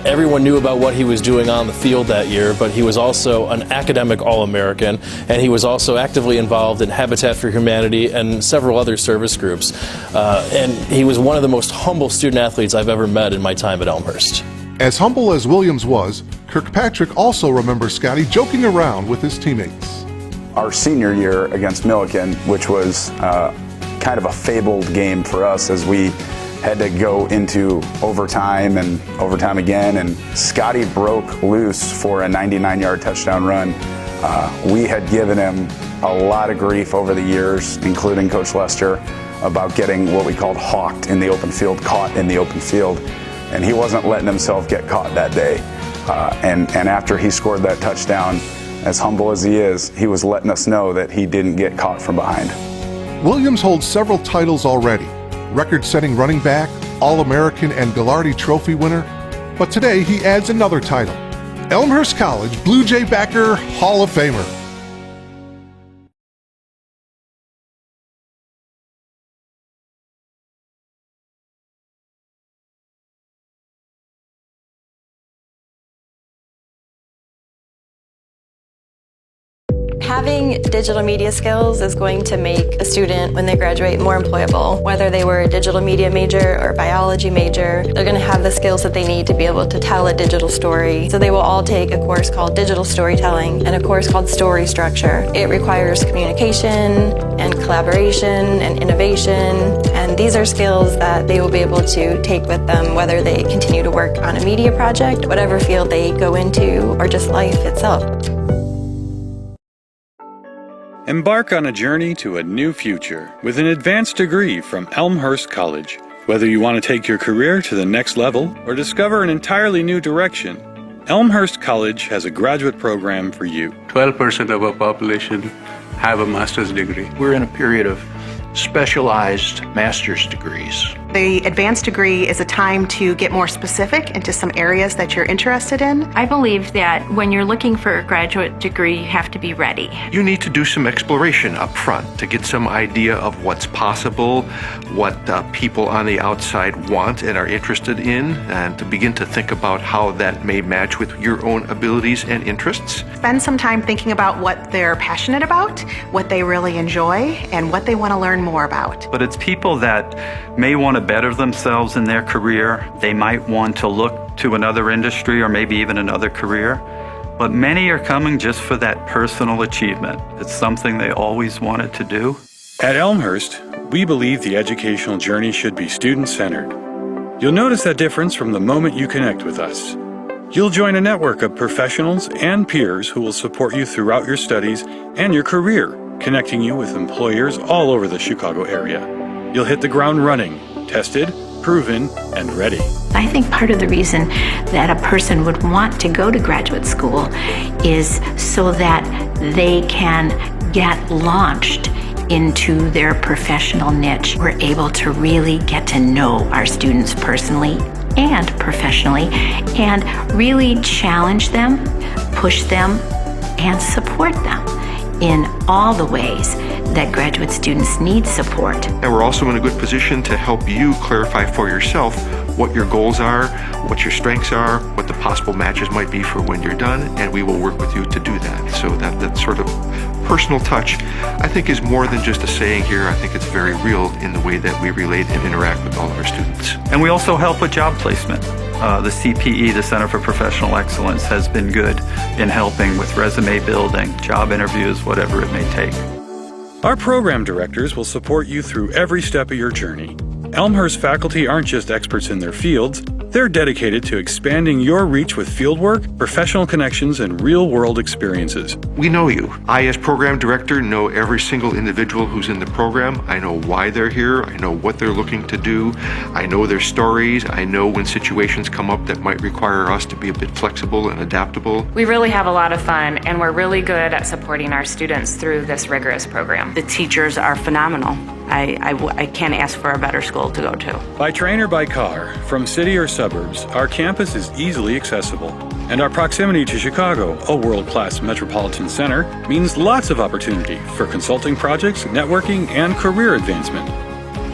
Everyone knew about what he was doing on the field that year, but he was also an academic All-American, and he was also actively involved in Habitat for Humanity and several other service groups. And he was one of the most humble student athletes I've ever met in my time at Elmhurst. As humble as Williams was, Kirkpatrick also remembers Scotty joking around with his teammates. Our senior year against Milliken, which was kind of a fabled game for us as we had to go into overtime and overtime again, and Scotty broke loose for a 99-yard touchdown run. We had given him a lot of grief over the years, including Coach Lester, about getting what we called hawked in the open field, caught in the open field, and he wasn't letting himself get caught that day. And after he scored that touchdown, as humble as he is, he was letting us know that he didn't get caught from behind. Williams holds several titles already: record-setting running back, All-American and Ghilardi Trophy winner. But today he adds another title: Elmhurst College Blue Jay backer Hall of Famer. Having digital media skills is going to make a student, when they graduate, more employable. Whether they were a digital media major or a biology major, they're going to have the skills that they need to be able to tell a digital story. So they will all take a course called digital storytelling and a course called story structure. It requires communication and collaboration and innovation, and these are skills that they will be able to take with them whether they continue to work on a media project, whatever field they go into, or just life itself. Embark on a journey to a new future with an advanced degree from Elmhurst College. Whether you want to take your career to the next level or discover an entirely new direction, Elmhurst College has a graduate program for you. 12% of our population have a master's degree. We're in a period of specialized master's degrees. The advanced degree is a time to get more specific into some areas that you're interested in. I believe that when you're looking for a graduate degree, you have to be ready. You need to do some exploration up front to get some idea of what's possible, what people on the outside want and are interested in, and to begin to think about how that may match with your own abilities and interests. Spend some time thinking about what they're passionate about, what they really enjoy, and what they want to learn more about. But it's people that may want to better themselves in their career. They might want to look to another industry or maybe even another career. But many are coming just for that personal achievement. It's something they always wanted to do. At Elmhurst, we believe the educational journey should be student-centered. You'll notice that difference from the moment you connect with us. You'll join a network of professionals and peers who will support you throughout your studies and your career, connecting you with employers all over the Chicago area. You'll hit the ground running, tested, proven, and ready. I think part of the reason that a person would want to go to graduate school is so that they can get launched into their professional niche. We're able to really get to know our students personally and professionally and really challenge them, push them, and support them in all the ways that graduate students need support. And we're also in a good position to help you clarify for yourself what your goals are, what your strengths are, what the possible matches might be for when you're done, and we will work with you to do that. So that sort of personal touch, I think, is more than just a saying here. I think it's very real in the way that we relate and interact with all of our students. And we also help with job placement. The CPE, the Center for Professional Excellence, has been good in helping with resume building, job interviews, whatever it may take. Our program directors will support you through every step of your journey. Elmhurst faculty aren't just experts in their fields, they're dedicated to expanding your reach with fieldwork, professional connections, and real-world experiences. We know you. I, as program director, know every single individual who's in the program. I know why they're here. I know what they're looking to do. I know their stories. I know when situations come up that might require us to be a bit flexible and adaptable. We really have a lot of fun, and we're really good at supporting our students through this rigorous program. The teachers are phenomenal. I can't ask for a better school to go to. By train or by car, from city or suburbs, our campus is easily accessible. And our proximity to Chicago, a world-class metropolitan center, means lots of opportunity for consulting projects, networking, and career advancement.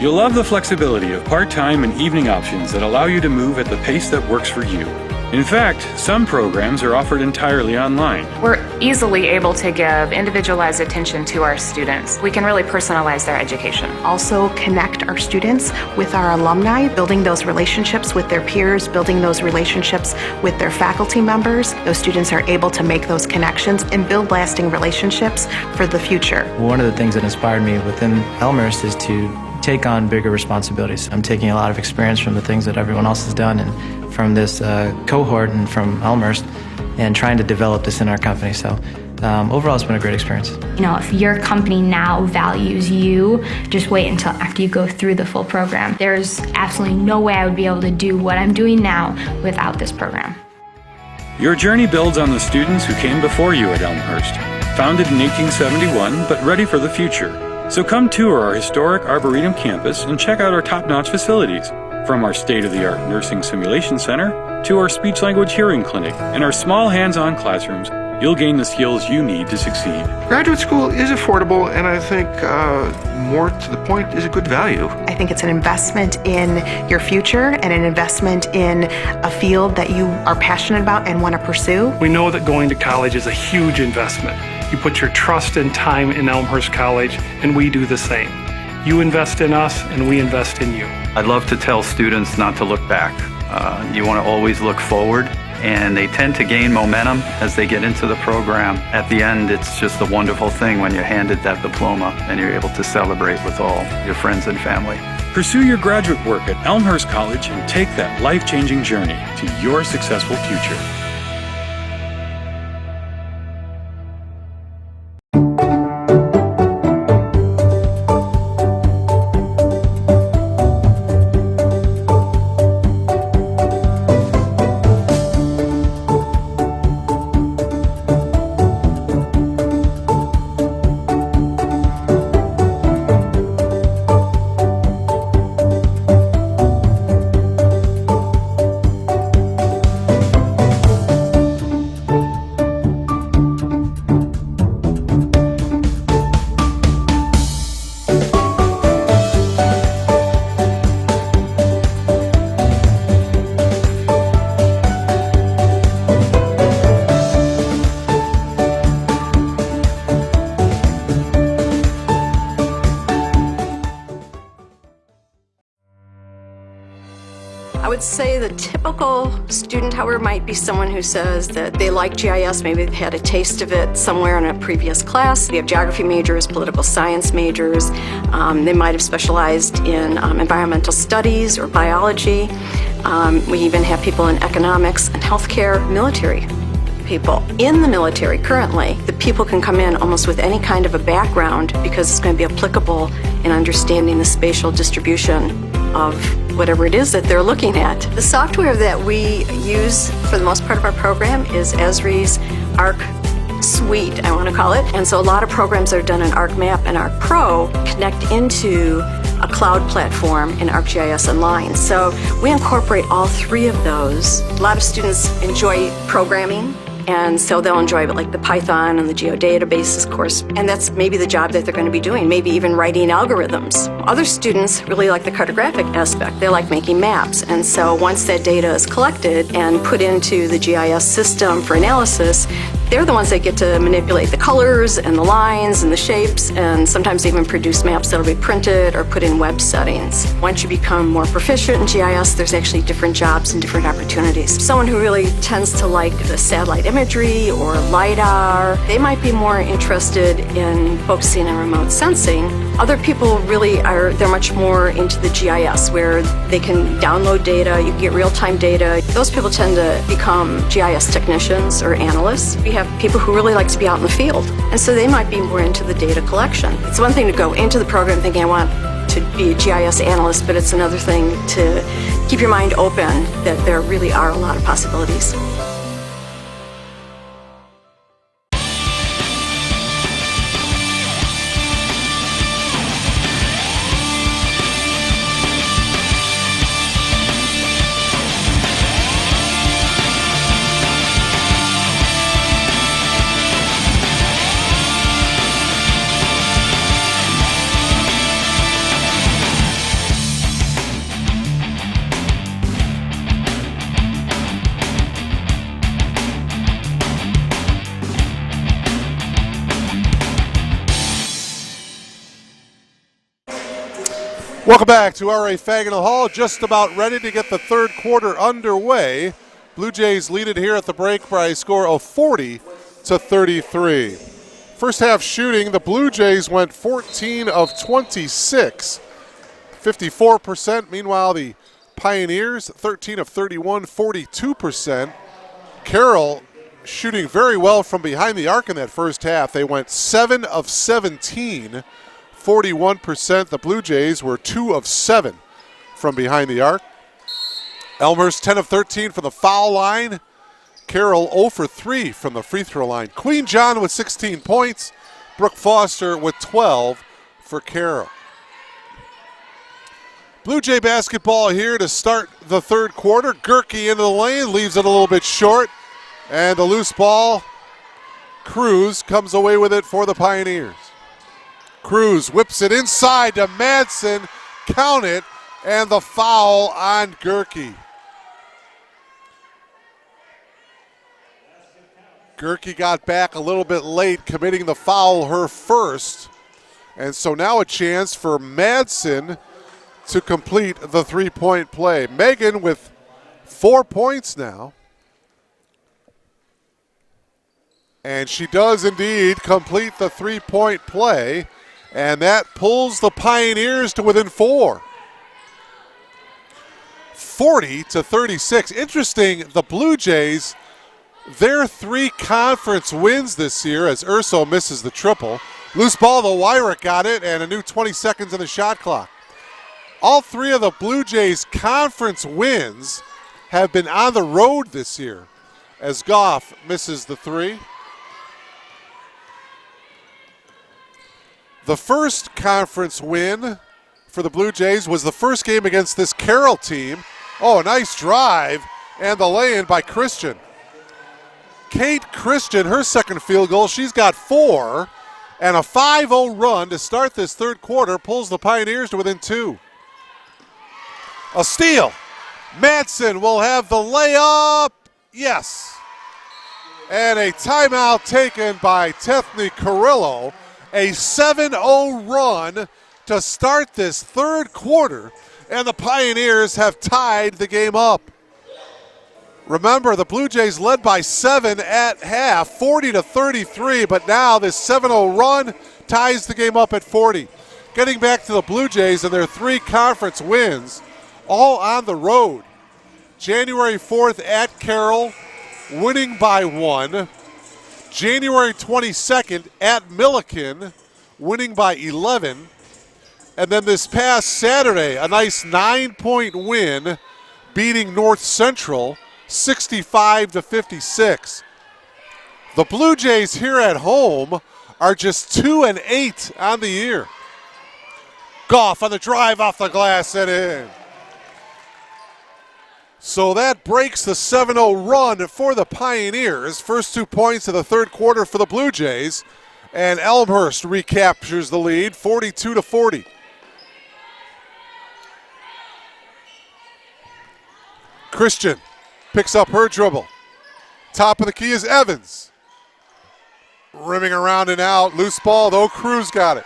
You'll love the flexibility of part-time and evening options that allow you to move at the pace that works for you. In fact, some programs are offered entirely online. We're easily able to give individualized attention to our students. We can really personalize their education. Also connect our students with our alumni, building those relationships with their peers, building those relationships with their faculty members. Those students are able to make those connections and build lasting relationships for the future. One of the things that inspired me within Elmhurst is to take on bigger responsibilities. I'm taking a lot of experience from the things that everyone else has done and from this cohort and from Elmhurst and trying to develop this in our company. So overall, it's been a great experience. You know, if your company now values you, just wait until after you go through the full program. There's absolutely no way I would be able to do what I'm doing now without this program. Your journey builds on the students who came before you at Elmhurst, founded in 1871 but ready for the future. So come tour our historic Arboretum campus and check out our top-notch facilities, from our state-of-the-art nursing simulation center to our speech-language hearing clinic and our small hands-on classrooms. You'll gain the skills you need to succeed. Graduate school is affordable, and I think more to the point is a good value. I think it's an investment in your future and an investment in a field that you are passionate about and want to pursue. We know that going to college is a huge investment. You put your trust and time in Elmhurst College, and we do the same. You invest in us, and we invest in you. I'd love to tell students not to look back. You want to always look forward, and they tend to gain momentum as they get into the program. At the end, it's just a wonderful thing when you're handed that diploma and you're able to celebrate with all your friends and family. Pursue your graduate work at Elmhurst College and take that life-changing journey to your successful future. I would say the typical student, however, might be someone who says that they like GIS, maybe they've had a taste of it somewhere in a previous class. We have geography majors, political science majors. They might have specialized in environmental studies or biology. We even have people in economics and healthcare, military people. In the military currently, the people can come in almost with any kind of a background because it's going to be applicable in understanding the spatial distribution of whatever it is that they're looking at. The software that we use for the most part of our program is Esri's ARC Suite, I want to call it. And so a lot of programs that are done in ArcMap and ArcPro connect into a cloud platform in ArcGIS Online. So we incorporate all three of those. A lot of students enjoy programming, and so they'll enjoy it, like the Python and the geodatabases course, and that's maybe the job that they're going to be doing, maybe even writing algorithms. Other students really like the cartographic aspect. They like making maps, and so once that data is collected and put into the GIS system for analysis, they're the ones that get to manipulate the colors and the lines and the shapes, and sometimes even produce maps that'll be printed or put in web settings. Once you become more proficient in GIS, there's actually different jobs and different opportunities. Someone who really tends to like the satellite imagery or LiDAR, they might be more interested in focusing on remote sensing. Other people really they're much more into the GIS, where they can download data, you can get real-time data. Those people tend to become GIS technicians or analysts. We have people who really like to be out in the field, and so they might be more into the data collection. It's one thing to go into the program thinking I want to be a GIS analyst, but it's another thing to keep your mind open that there really are a lot of possibilities. Welcome back to R.A. Faginal Hall. Just about ready to get the third quarter underway. Blue Jays lead it here at the break by a score of 40-33. First half shooting, the Blue Jays went 14 of 26, 54%. Meanwhile, the Pioneers, 13 of 31, 42%. Carroll shooting very well from behind the arc in that first half. They went 7 of 17, 41%. The Blue Jays were 2 of 7 from behind the arc. Elmhurst 10 of 13 from the foul line. Carroll 0 for 3 from the free throw line. Queen John with 16 points. Brooke Foster with 12 for Carroll. Blue Jay basketball here to start the third quarter. Gerke into the lane, leaves it a little bit short. And the loose ball, Cruz comes away with it for the Pioneers. Cruz whips it inside to Madsen, count it, and the foul on Gerke. Gerke got back a little bit late, committing the foul, her first. And so now a chance for Madsen to complete the three-point play. Megan with 4 points now. And she does indeed complete the three-point play. And that pulls the Pioneers to within 4. 40-36. Interesting, the Blue Jays, their 3 conference wins this year as Urso misses the triple. Loose ball, the Wyrick got it, and a new 20 seconds on the shot clock. All 3 of the Blue Jays conference wins have been on the road this year as Goff misses the 3. The first conference win for the Blue Jays was the first game against this Carroll team. Oh, a nice drive, and the lay-in by Christian. Kate Christian, her second field goal, she's got 4, and a 5-0 run to start this third quarter pulls the Pioneers to within 2. A steal. Madsen will have the layup. Yes. And a timeout taken by Tethny Carrillo. A 7-0 run to start this third quarter, and the Pioneers have tied the game up. Remember, the Blue Jays led by 7 at half, 40-33, but now this 7-0 run ties the game up at 40. Getting back to the Blue Jays and their 3 conference wins, all on the road. January 4th at Carroll, winning by 1. January 22nd at Milliken, winning by 11. And then this past Saturday, a nice 9-point win, beating North Central 65-56. The Blue Jays here at home are just 2-8 on the year. Goff on the drive off the glass and in. So that breaks the 7-0 run for the Pioneers. First 2 points of the third quarter for the Blue Jays. And Elmhurst recaptures the lead, 42-40. Christian picks up her dribble. Top of the key is Evans. Rimming around and out. Loose ball, though. Cruz got it.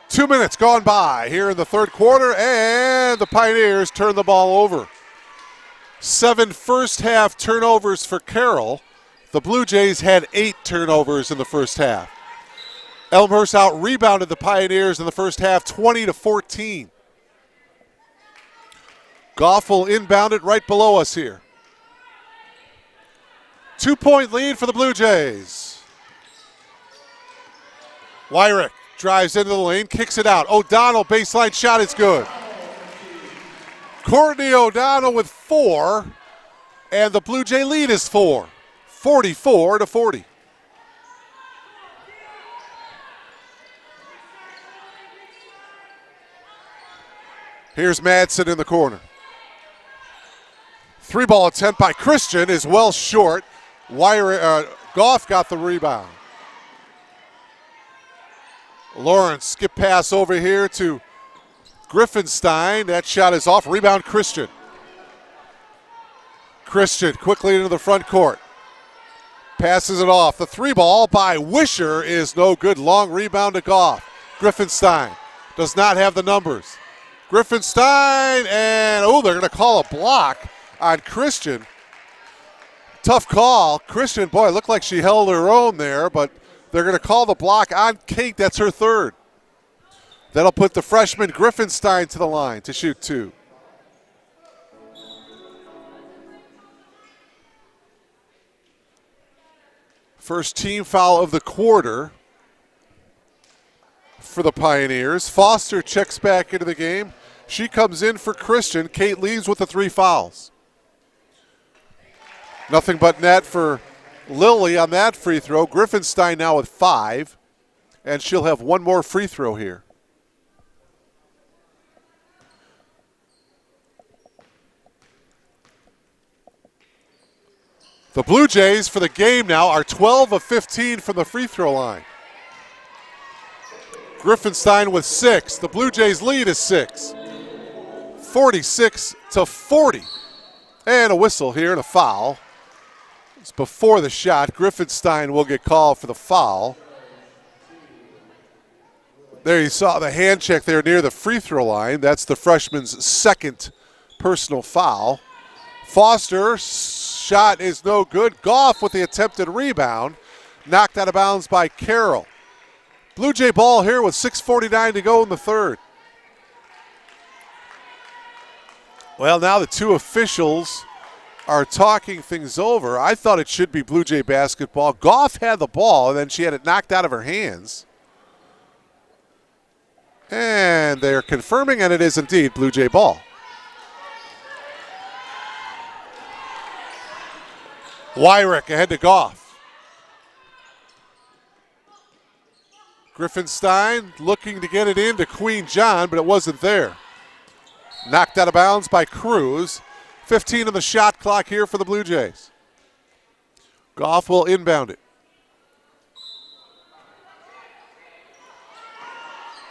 Two minutes gone by here in the third quarter, and the Pioneers turn the ball over. 7 first-half turnovers for Carroll. The Blue Jays had 8 turnovers in the first half. Elmhurst out-rebounded the Pioneers in the first half, 20-14. Goff will inbound it right below us here. 2-point lead for the Blue Jays. Wyrick drives into the lane, kicks it out. O'Donnell, baseline shot is good. Courtney O'Donnell with 4, and the Blue Jay lead is 4, 44-40. Here's Madsen in the corner. 3-ball attempt by Christian is well short. Goff got the rebound. Lawrence, skip pass over here to Griffinstein. That shot is off. Rebound Christian. Christian quickly into the front court. Passes it off. The 3-ball by Wisher is no good. Long rebound to Goff. Griffinstein does not have the numbers. Griffinstein, and they're going to call a block on Christian. Tough call. Christian, boy, looked like she held her own there, but they're going to call the block on Kate. That's her third. That'll put the freshman Griffinstein to the line to shoot 2. First team foul of the quarter for the Pioneers. Foster checks back into the game. She comes in for Christian. Kate leaves with the 3 fouls. Nothing but net for Lilly on that free throw. Griffinstein now with 5, and she'll have 1 more free throw here. The Blue Jays for the game now are 12 of 15 from the free throw line. Griffinstein with 6. The Blue Jays lead is 6. 46-40. And a whistle here and a foul. It's before the shot. Griffinstein will get called for the foul. There you saw the hand check there near the free throw line. That's the freshman's second personal foul. Foster, shot is no good. Goff with the attempted rebound. Knocked out of bounds by Carroll. Blue Jay ball here with 6:49 to go in the third. Well, now the two officials are talking things over. I thought it should be Blue Jay basketball. Goff had the ball, and then she had it knocked out of her hands. And they're confirming, and it is indeed Blue Jay ball. Wyrick ahead to Goff. Griffinstein looking to get it into Queen John, but it wasn't there. Knocked out of bounds by Cruz. 15 on the shot clock here for the Blue Jays. Goff will inbound it.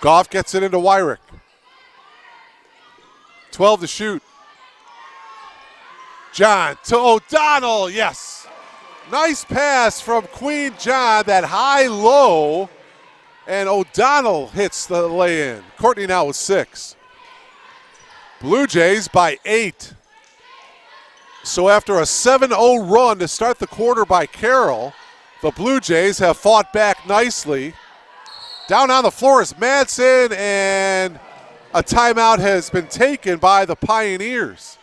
Goff gets it into Wyrick. 12 to shoot. John to O'Donnell, yes. Nice pass from Queen John, that high-low, and O'Donnell hits the lay-in. Courtney now with 6. Blue Jays by 8. So after a 7-0 run to start the quarter by Carroll, the Blue Jays have fought back nicely. Down on the floor is Madsen, and a timeout has been taken by the Pioneers.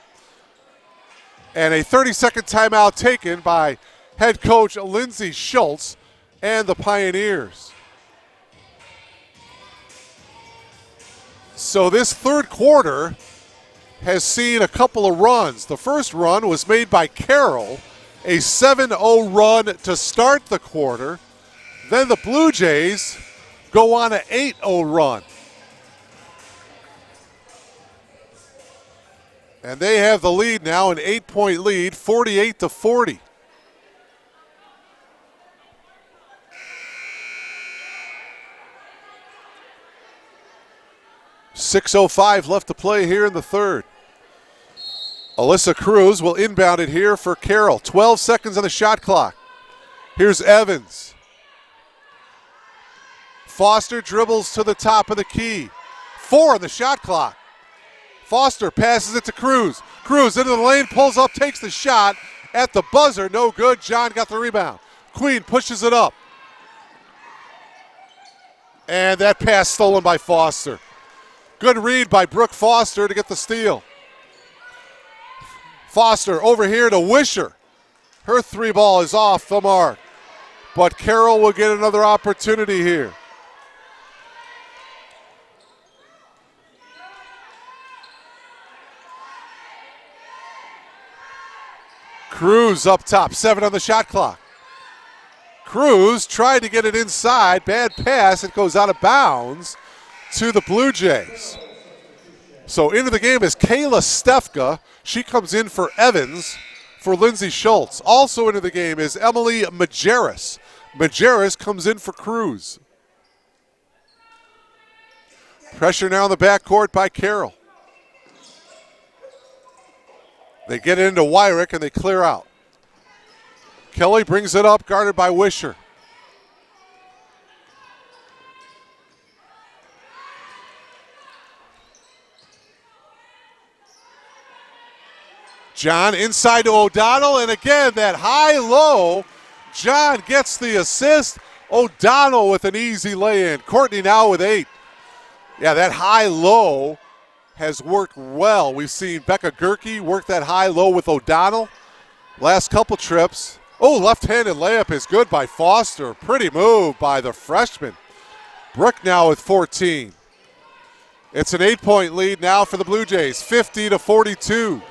And a 30-second timeout taken by head coach Lindsey Schultz and the Pioneers. So this third quarter has seen a couple of runs. The first run was made by Carroll, a 7-0 run to start the quarter. Then the Blue Jays go on an 8-0 run. And they have the lead now, an 8-point lead, 48-40. .605 left to play here in the third. Alyssa Cruz will inbound it here for Carroll. 12 seconds on the shot clock. Here's Evans. Foster dribbles to the top of the key. 4 on the shot clock. Foster passes it to Cruz. Cruz into the lane, pulls up, takes the shot. At the buzzer, no good. John got the rebound. Queen pushes it up. And that pass stolen by Foster. Good read by Brooke Foster to get the steal. Foster over here to Wisher. Her three ball is off the mark. But Carroll will get another opportunity here. Cruz up top, 7 on the shot clock. Cruz tried to get it inside, bad pass, it goes out of bounds to the Blue Jays. So into the game is Kayla Stefka. She comes in for Evans for Lindsey Schultz. Also into the game is Emily Majerus. Majerus comes in for Cruz. Pressure now in the backcourt by Carroll. They get into Wyrick and they clear out. Kelly brings it up, guarded by Wisher. John inside to O'Donnell, and again that high-low. John gets the assist. O'Donnell with an easy lay-in. Courtney now with 8. Yeah, that high-low has worked well. We've seen Becca Gerke work that high-low with O'Donnell. Last couple trips. Oh, left-handed layup is good by Foster. Pretty move by the freshman. Brooke now with 14. It's an 8-point lead now for the Blue Jays, 50-42.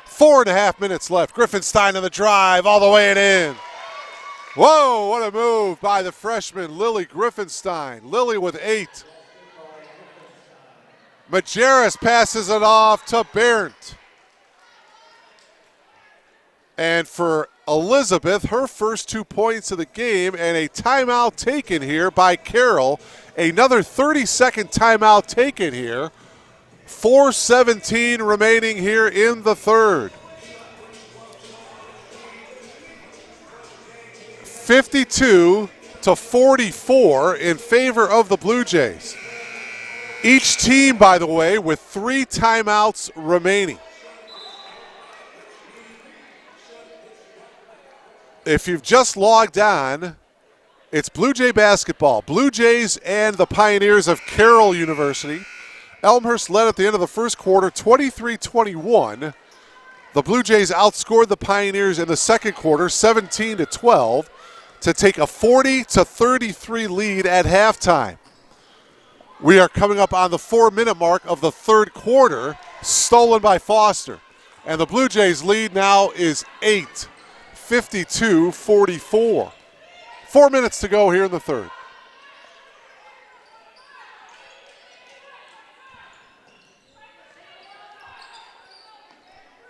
4.5 minutes left. Griffinstein on the drive, all the way and in. Whoa, what a move by the freshman, Lily Griffinstein. Lily with 8. Majerus passes it off to Berndt. And for Elizabeth, her first 2 points of the game, and a timeout taken here by Carroll. Another 30-second timeout taken here. 4:17 remaining here in the third. 52-44 in favor of the Blue Jays. Each team, by the way, with 3 timeouts remaining. If you've just logged on, it's Blue Jay basketball. Blue Jays and the Pioneers of Carroll University. Elmhurst led at the end of the first quarter, 23-21. The Blue Jays outscored the Pioneers in the second quarter, 17-12, to take a 40-33 lead at halftime. We are coming up on the 4-minute mark of the third quarter, stolen by Foster. And the Blue Jays lead now is 8, 52-44. 4 minutes to go here in the third.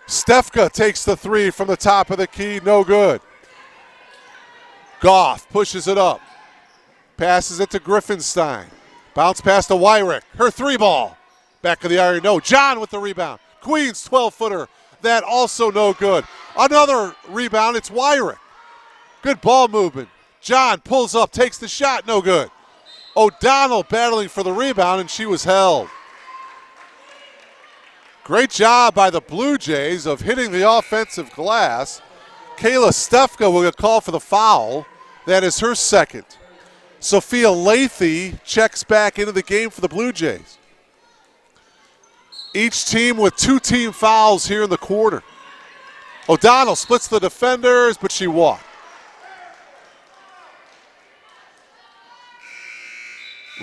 Stefka takes the 3 from the top of the key, no good. Goff pushes it up, passes it to Griffinstein. Bounce pass to Wyrick, her 3-ball. Back of the iron, no. John with the rebound. Queens 12-footer, that also no good. Another rebound, it's Wyrick. Good ball movement. John pulls up, takes the shot, no good. O'Donnell battling for the rebound, and she was held. Great job by the Blue Jays of hitting the offensive glass. Kayla Stefka will get called for the foul. That is her second. Sophia Lathy checks back into the game for the Blue Jays. Each team with 2 team fouls here in the quarter. O'Donnell splits the defenders, but she walked.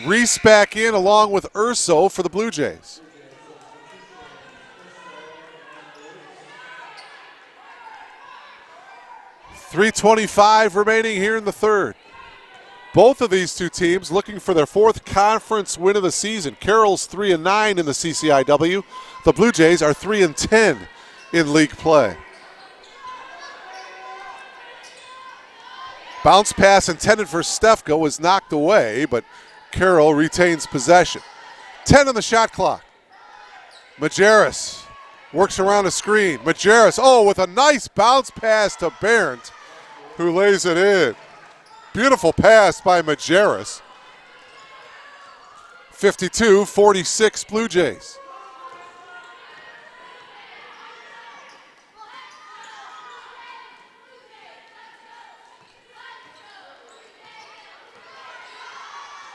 Reese back in along with Urso for the Blue Jays. .325 remaining here in the third. Both of these two teams looking for their 4th conference win of the season. Carroll's 3-9 in the CCIW. The Blue Jays are 3-10 in league play. Bounce pass intended for Stefka was knocked away, but Carroll retains possession. 10 on the shot clock. Majerus works around a screen. Majerus, with a nice bounce pass to Barrett, who lays it in. Beautiful pass by Majerus. 52-46 Blue Jays.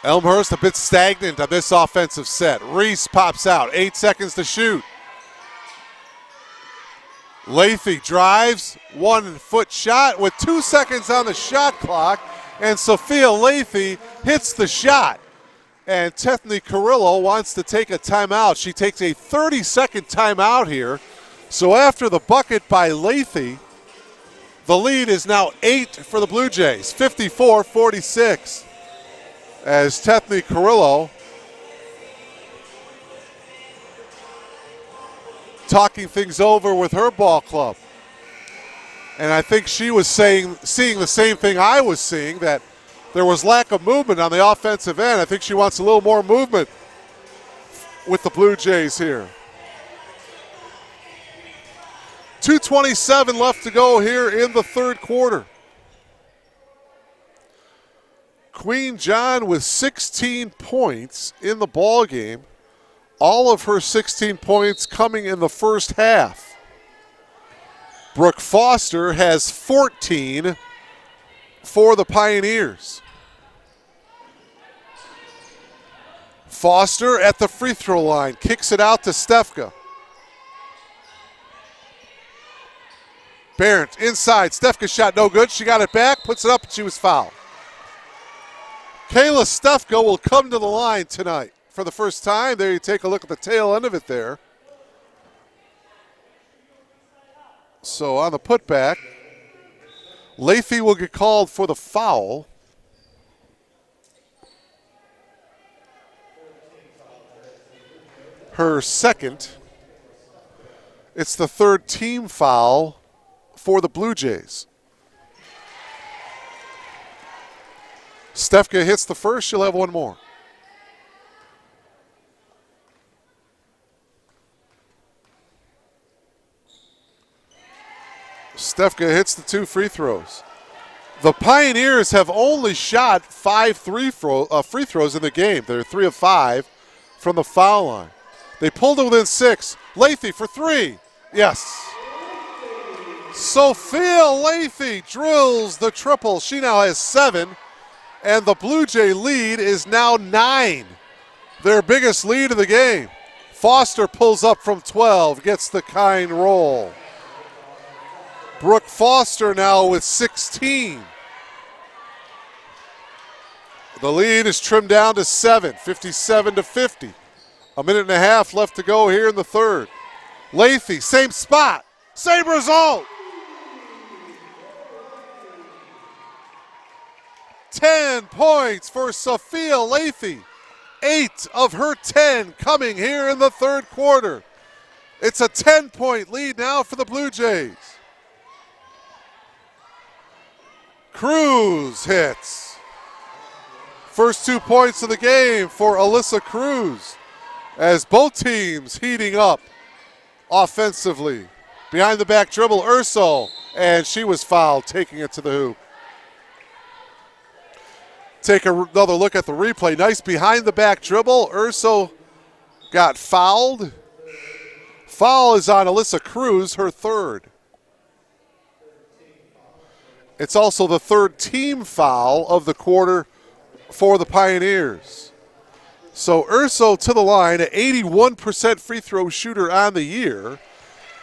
Elmhurst a bit stagnant on this offensive set. Reese pops out, 8 seconds to shoot. Lathy drives, 1-foot shot with 2 seconds on the shot clock, and Sophia Lathy hits the shot. And Tethany Carrillo wants to take a timeout. She takes a 30-second timeout here. So after the bucket by Lathy, the lead is now 8 for the Blue Jays, 54-46. As Tethany Carrillo talking things over with her ball club. And I think she was seeing the same thing I was seeing, that there was lack of movement on the offensive end. I think she wants a little more movement with the Blue Jays here. 2:27 left to go here in the third quarter. Queen John with 16 points in the ball game. All of her 16 points coming in the first half. Brooke Foster has 14 for the Pioneers. Foster at the free throw line, kicks it out to Stefka. Barrett inside, Stefka shot no good. She got it back, puts it up, and she was fouled. Kayla Stefka will come to the line tonight for the first time. There you take a look at the tail end of it there. So on the putback, Lathy will get called for the foul. Her second. It's the third team foul for the Blue Jays. Stefka hits the first, she'll have one more. Stefka hits the 2 free throws. The Pioneers have only shot 5 free throws in the game. They're 3 of 5 from the foul line. They pulled it within 6. Lathy for 3. Yes. Sophia Lathy drills the triple. She now has 7, and the Blue Jay lead is now 9. Their biggest lead of the game. Foster pulls up from 12, gets the kind roll. Brooke Foster now with 16. The lead is trimmed down to 7, 57-50. A minute and a half left to go here in the third. Lathy, same spot, same result. 10 points for Sophia Lathy. 8 of her 10 coming here in the third quarter. It's a 10-point lead now for the Blue Jays. Cruz hits. First 2 points of the game for Alyssa Cruz as both teams heating up offensively. Behind the back dribble, Urso, and she was fouled, taking it to the hoop. Take another look at the replay. Nice behind the back dribble. Urso got fouled. Foul is on Alyssa Cruz, her third. It's also the third team foul of the quarter for the Pioneers. So Urso to the line, an 81% free throw shooter on the year.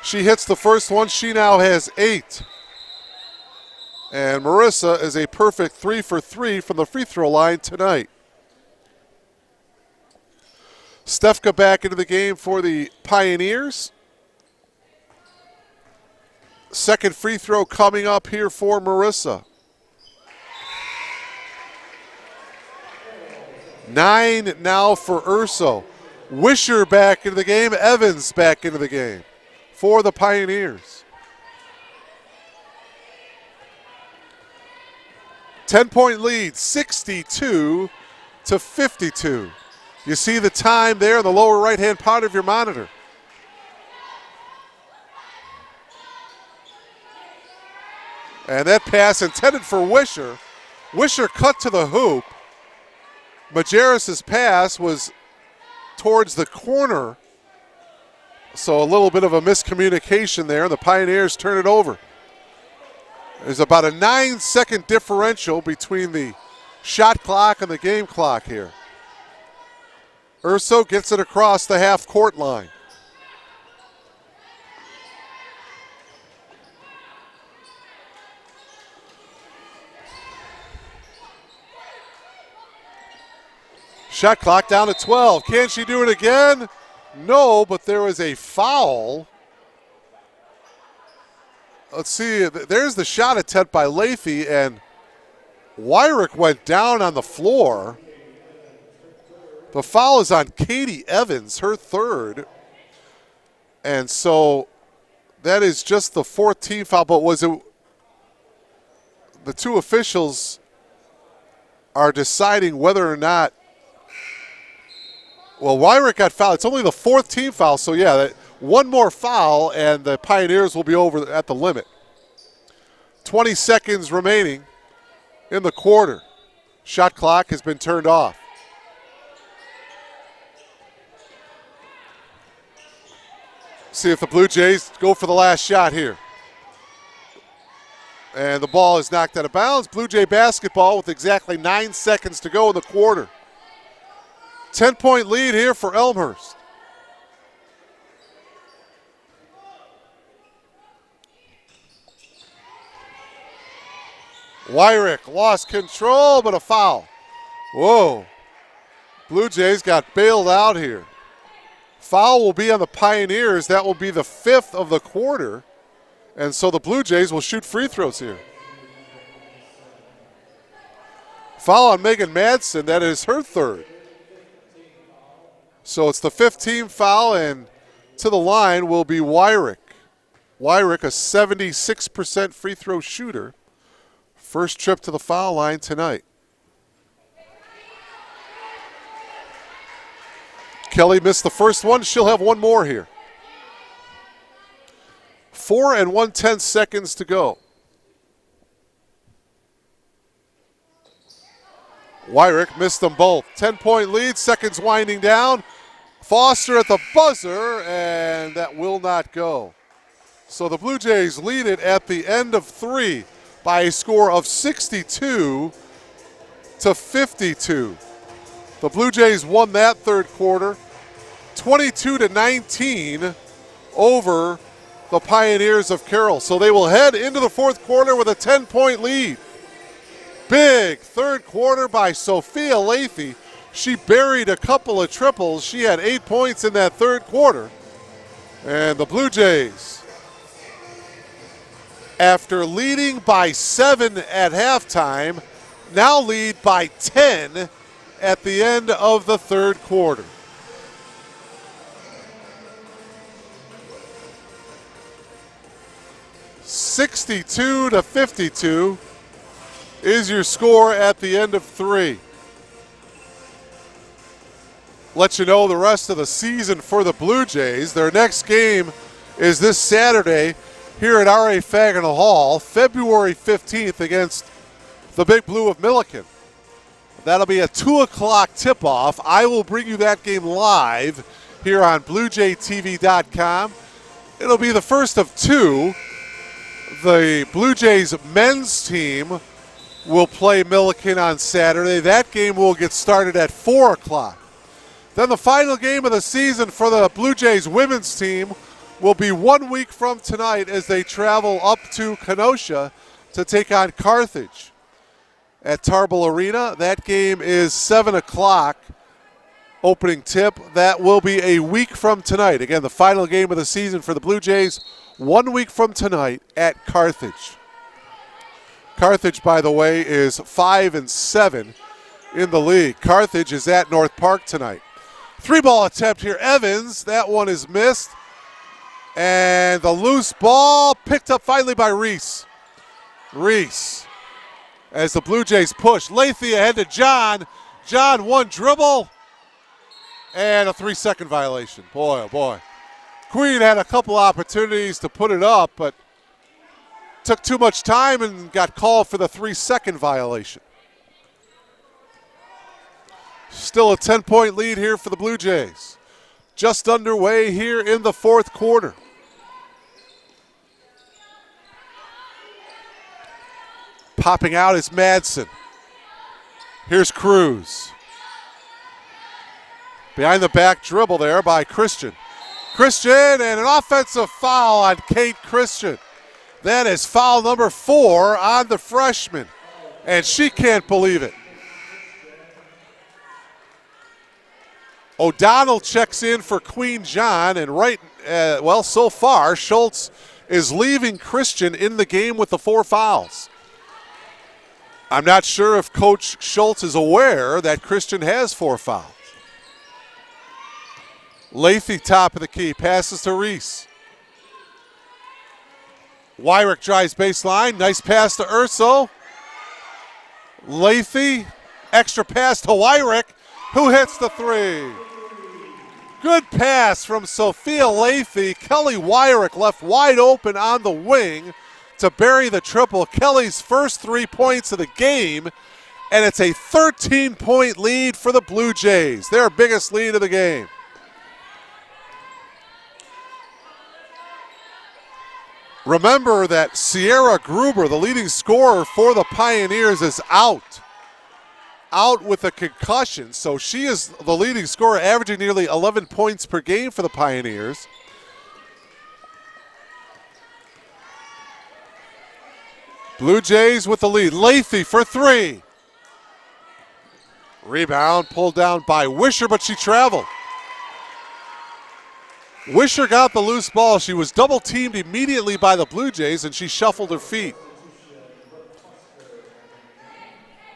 She hits the first one. She now has 8. And Marissa is a perfect 3 for 3 from the free throw line tonight. Stefka back into the game for the Pioneers. Second free throw coming up here for Marissa. 9 now for Urso. Wisher back into the game. Evans back into the game for the Pioneers. 10-point lead, 62-52. You see the time there in the lower right-hand part of your monitor. And that pass intended for Wisher. Wisher cut to the hoop. Majerus' pass was towards the corner. So a little bit of a miscommunication there. The Pioneers turn it over. There's about a 9-second differential between the shot clock and the game clock here. Urso gets it across the half-court line. Shot clock down to 12. Can she do it again? No, but there was a foul. Let's see, there's the shot attempt by Lathy, and Wyrick went down on the floor. The foul is on Katie Evans, her third. And so that is just the 14th foul, but was it the two officials are deciding whether or not, well, Wyrick got fouled. It's only the 4th team foul, so yeah, one more foul, and the Pioneers will be over at the limit. 20 seconds remaining in the quarter. Shot clock has been turned off. See if the Blue Jays go for the last shot here. And the ball is knocked out of bounds. Blue Jay basketball with exactly 9 seconds to go in the quarter. 10-point lead here for Elmhurst. Wyrick lost control, but a foul. Whoa. Blue Jays got bailed out here. Foul will be on the Pioneers. That will be the 5th of the quarter. And so the Blue Jays will shoot free throws here. Foul on Megan Madsen. That is her third. So it's the 5th team foul, and to the line will be Wyrick. Wyrick, a 76% free throw shooter. First trip to the foul line tonight. Kelly missed the first one. She'll have one more here. 4 and 1/10 seconds to go. Wyrick missed them both. 10-point lead, seconds winding down. Foster at the buzzer, and that will not go. So the Blue Jays lead it at the end of 3 by a score of 62-52. The Blue Jays won that third quarter 22-19 over the Pioneers of Carroll. So they will head into the fourth quarter with a 10-point lead. Big third quarter by Sophia Lathy. She buried a couple of triples. She had 8 points in that third quarter. And the Blue Jays, after leading by 7 at halftime, now lead by 10 at the end of the third quarter. (62-52) is your score at the end of 3. Let you know the rest of the season for the Blue Jays. Their next game is this Saturday here at R.A. Fagnall Hall, February 15th against the Big Blue of Milliken. That'll be a 2 o'clock tip-off. I will bring you that game live here on BlueJayTV.com. It'll be the first of 2. The Blue Jays men's team will play Milliken on Saturday. That game will get started at 4 o'clock. Then the final game of the season for the Blue Jays women's team will be 1 week from tonight as they travel up to Kenosha to take on Carthage at Tarbell Arena. That game is 7 o'clock opening tip. That will be a week from tonight. Again, the final game of the season for the Blue Jays, 1 week from tonight at Carthage. Carthage, by the way, is 5-7 in the league. Carthage is at North Park tonight. 3-ball attempt here. Evans, that one is missed. And the loose ball picked up finally by Reese. Reese, as the Blue Jays push. Lathy ahead to John. John, one dribble. And a 3-second violation. Boy, oh boy. Queen had a couple opportunities to put it up, but took too much time and got called for the 3-second violation. Still a 10-point lead here for the Blue Jays. Just underway here in the fourth quarter. Popping out is Madsen. Here's Cruz. Behind the back dribble there by Christian. Christian, and an offensive foul on Kate Christian. That is foul number 4 on the freshman, and she can't believe it. O'Donnell checks in for Queen John, and so far, Schultz is leaving Christian in the game with the 4 fouls. I'm not sure if Coach Schultz is aware that Christian has 4 fouls. Lathy, top of the key, passes to Reese. Wyrick drives baseline, nice pass to Urso. Lathy, extra pass to Wyrick, who hits the 3. Good pass from Sophia Lathy. Kelly Wyrick left wide open on the wing to bury the triple. Kelly's first 3 points of the game, and it's a 13-point lead for the Blue Jays, their biggest lead of the game. Remember that Sierra Gruber, the leading scorer for the Pioneers, is out with a concussion. So she is the leading scorer, averaging nearly 11 points per game for the Pioneers. Blue Jays with the lead. Lathy for 3. Rebound pulled down by Wisher, but she traveled. Wisher got the loose ball. She was double teamed immediately by the Blue Jays, and she shuffled her feet.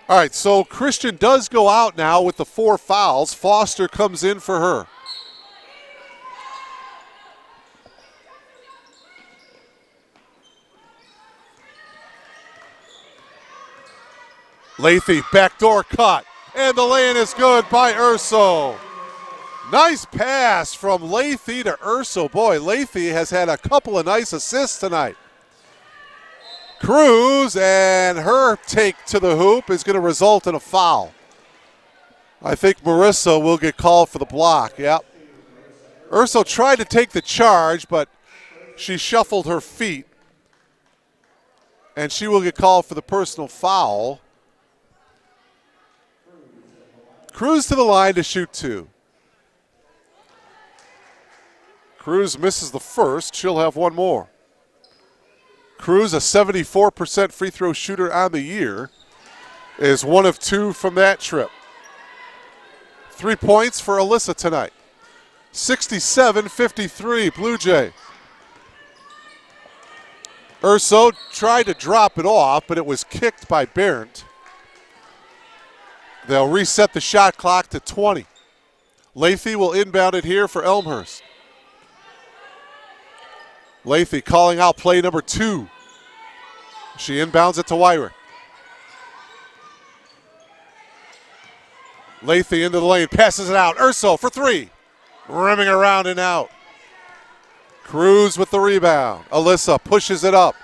All right, so Christian does go out now with the 4 fouls. Foster comes in for her. Lathy, backdoor cut, and the lay-in is good by Urso. Nice pass from Lathy to Urso. Boy, Lathy has had a couple of nice assists tonight. Cruz, and her take to the hoop is going to result in a foul. I think Marissa will get called for the block. Yep. Urso tried to take the charge, but she shuffled her feet. And she will get called for the personal foul. Cruz to the line to shoot 2. Cruz misses the first. She'll have one more. Cruz, a 74% free throw shooter on the year, is 1 of 2 from that trip. 3 points for Alyssa tonight. 67-53, Blue Jay. Urso tried to drop it off, but it was kicked by Barrett. They'll reset the shot clock to 20. Lathy will inbound it here for Elmhurst. Lathy calling out play number 2. She inbounds it to Wyrick. Lathy into the lane, passes it out. Urso for 3. Rimming around and out. Cruz with the rebound. Alyssa pushes it up.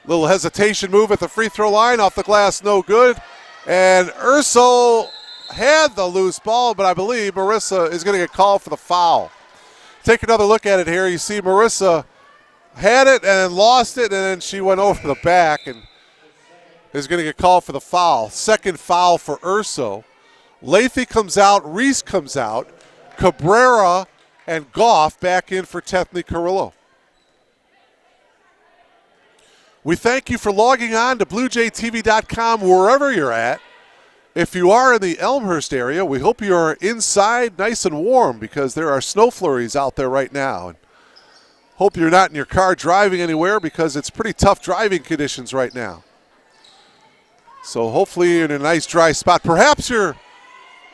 Little hesitation move at the free throw line. Off the glass, no good. And Urso had the loose ball, but I believe Marissa is going to get called for the foul. Take another look at it here. You see Marissa had it and then lost it, and then she went over the back and is going to get called for the foul. Second foul for Urso. Lathy comes out, Reese comes out, Cabrera and Goff back in for Tethny Carrillo. We thank you for logging on to BlueJayTV.com wherever you're at. If you are in the Elmhurst area, we hope you are inside nice and warm because there are snow flurries out there right now. And hope you're not in your car driving anywhere because it's pretty tough driving conditions right now. So hopefully you're in a nice dry spot. Perhaps you're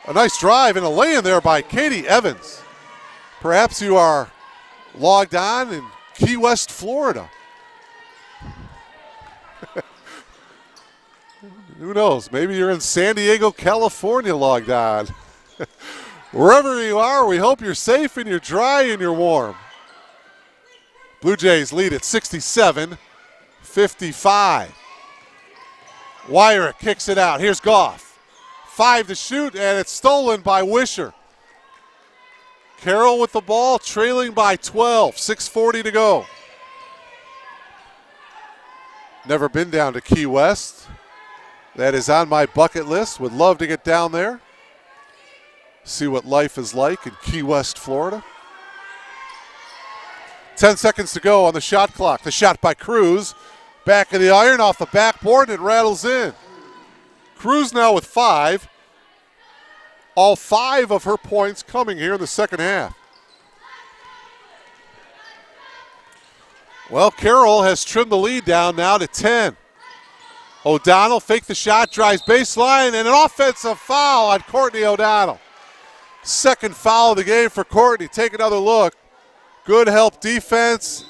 a nice drive and a lay-in there by Katie Evans. Perhaps you are logged on in Key West, Florida. Who knows? Maybe you're in San Diego, California logged on. Wherever you are, we hope you're safe and you're dry and you're warm. Blue Jays lead at 67-55. Wyrick kicks it out. Here's Goff. 5 to shoot, and it's stolen by Wisher. Carroll with the ball, trailing by 12. 6:40 to go. Never been down to Key West. That is on my bucket list. Would love to get down there. See what life is like in Key West, Florida. 10 seconds to go on the shot clock. The shot by Cruz. Back of the iron, off the backboard, and it rattles in. Cruz now with 5. All 5 of her points coming here in the second half. Well, Carroll has trimmed the lead down now to 10. O'Donnell faked the shot, drives baseline, and an offensive foul on Courtney O'Donnell. Second foul of the game for Courtney. Take another look. Good help defense.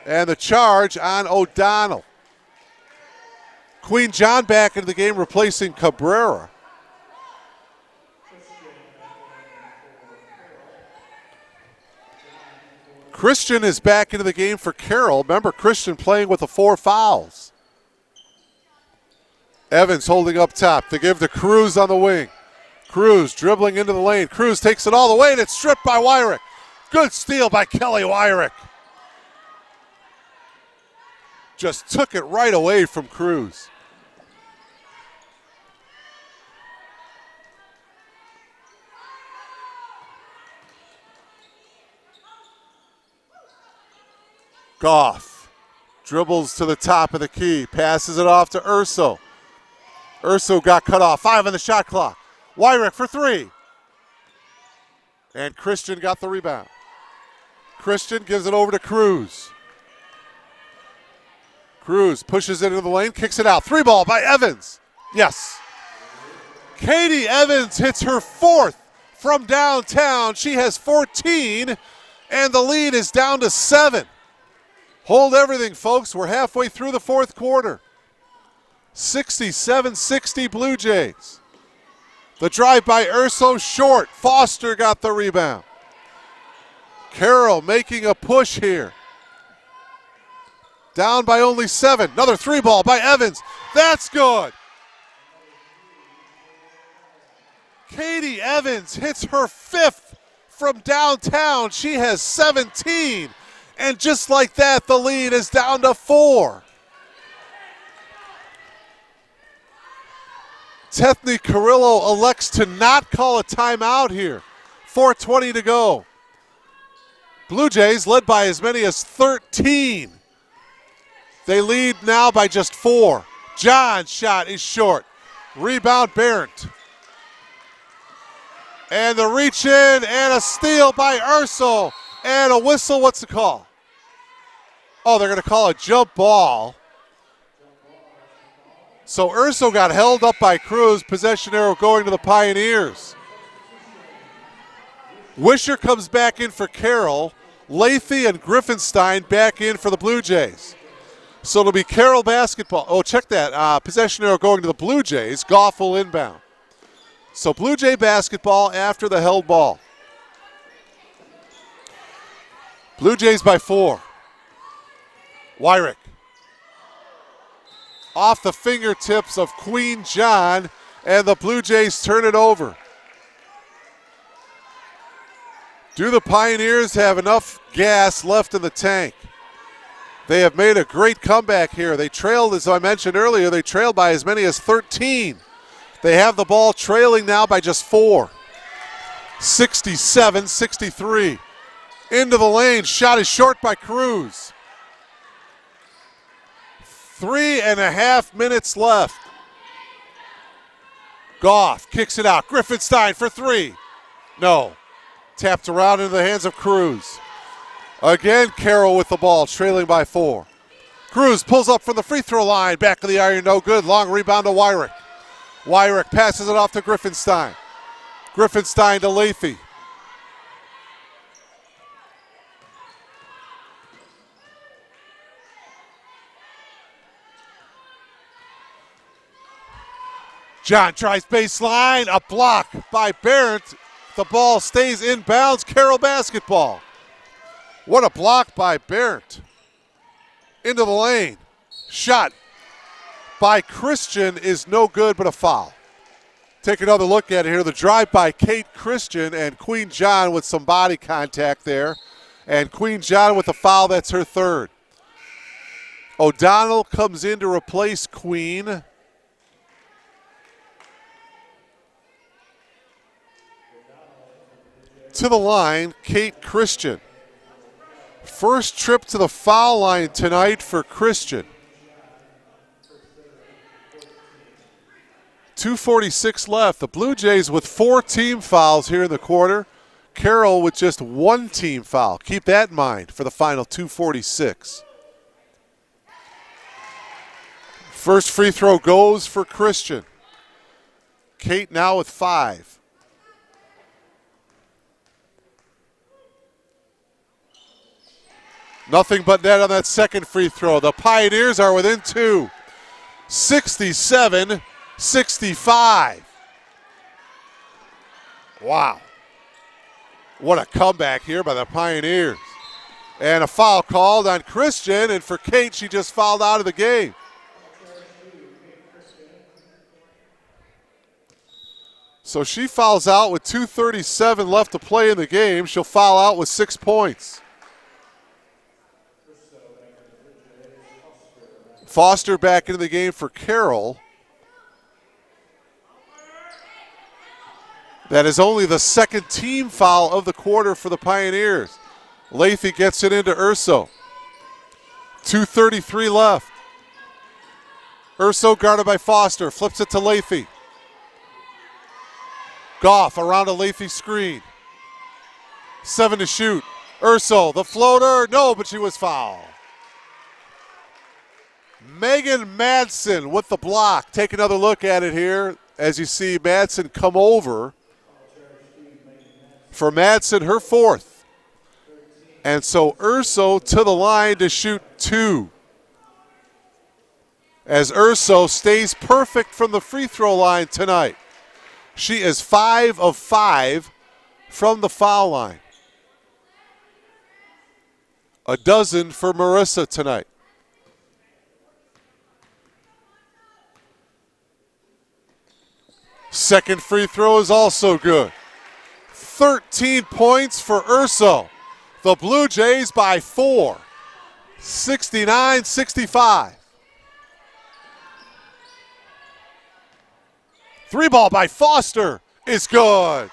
And the charge on O'Donnell. Queen John back into the game, replacing Cabrera. Christian is back into the game for Carroll. Remember, Christian playing with the 4 fouls. Evans holding up top to give to Cruz on the wing. Cruz dribbling into the lane. Cruz takes it all the way, and it's stripped by Wyrick. Good steal by Kelly Wyrick. Just took it right away from Cruz. Goff dribbles to the top of the key, passes it off to Urso. Urso got cut off. 5 on the shot clock. Wyrick for 3. And Christian got the rebound. Christian gives it over to Cruz. Cruz pushes it into the lane, kicks it out. 3 ball by Evans. Yes. Katie Evans hits her 4th from downtown. She has 14, and the lead is down to 7. Hold everything, folks. We're halfway through the 4th quarter. 67-60 Blue Jays. The drive by Urso short. Foster got the rebound. Carroll making a push here. Down by only 7. Another 3 ball by Evans. That's good. Katie Evans hits her 5th from downtown. She has 17. And just like that, the lead is down to 4. Tethny Carrillo elects to not call a timeout here. 4:20 to go. Blue Jays led by as many as 13. They lead now by just 4. John's shot is short. Rebound Barrett. And the reach in and a steal by Urso. And a whistle, what's the call? Oh, they're going to call a jump ball. So Urso got held up by Cruz. Possession arrow going to the Pioneers. Wisher comes back in for Carroll. Lathy and Griffinstein back in for the Blue Jays. So it'll be Carroll basketball. Oh, check that. Possession arrow going to the Blue Jays. Goff will inbound. So Blue Jay basketball after the held ball. Blue Jays by 4. Wyrick. Off the fingertips of Queen John, and the Blue Jays turn it over. Do the Pioneers have enough gas left in the tank? They have made a great comeback here. They trailed, as I mentioned earlier, they trailed by as many as 13. They have the ball trailing now by just 4. 67-63. Into the lane, shot is short by Cruz. 3.5 minutes left. Goff kicks it out. Griffinstein for 3. No. Tapped around into the hands of Cruz. Again, Carroll with the ball, trailing by 4. Cruz pulls up from the free throw line. Back of the iron, no good. Long rebound to Wyrick. Wyrick passes it off to Griffinstein. Griffinstein to Lathy. John tries baseline, a block by Barrett. The ball stays in bounds. Carroll basketball. What a block by Barrett. Into the lane. Shot by Christian is no good, but a foul. Take another look at it here. The drive by Kate Christian and Queen John with some body contact there. And Queen John with a foul, that's her 3rd. O'Donnell comes in to replace Queen. To the line, Kate Christian. First trip to the foul line tonight for Christian. 2:46 left. The Blue Jays with 4 team fouls here in the quarter. Carroll with just 1 team foul. Keep that in mind for the final 2:46. First free throw goes for Christian. Kate now with 5. Nothing but net on that second free throw. The Pioneers are within 2. 67-65. Wow. What a comeback here by the Pioneers. And a foul called on Christian, and for Kate, she just fouled out of the game. So she fouls out with 2:37 left to play in the game. She'll foul out with 6 points. Foster back into the game for Carroll. That is only the 2nd team foul of the quarter for the Pioneers. Lathy gets it into Urso. 2:33 left. Urso guarded by Foster, flips it to Lathy. Goff around a Lathy screen. 7 to shoot. Urso, the floater, no, but she was fouled. Megan Madsen with the block. Take another look at it here as you see Madsen come over. For Madsen, her 4th. And so Urso to the line to shoot 2. As Urso stays perfect from the free throw line tonight. She is 5 of 5 from the foul line. A dozen for Marissa tonight. Second free throw is also good. 13 points for Urso. The Blue Jays by 4, 69-65. Three ball by Foster is good.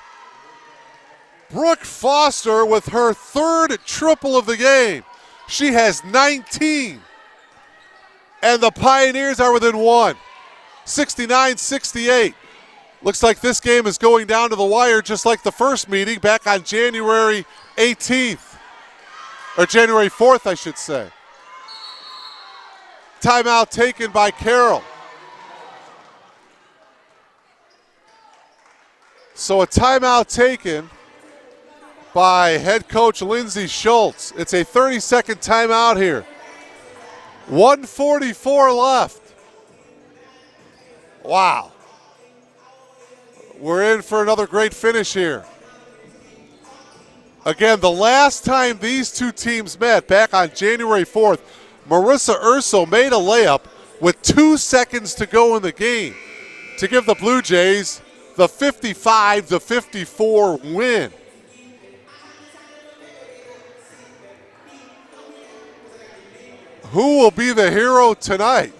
Brooke Foster with her third triple of the game. She has 19. And the Pioneers are within 1, 69-68. Looks like this game is going down to the wire just like the first meeting back on January 18th. Or January 4th, I should say. Timeout taken by Carroll. So a timeout taken by head coach Lindsey Schultz. It's a 30-second timeout here. 1:44 left. Wow. We're in for another great finish here. Again, the last time these two teams met, back on January 4th, Marissa Urso made a layup with 2 seconds to go in the game to give the Blue Jays the 55-54 win. Who will be the hero tonight?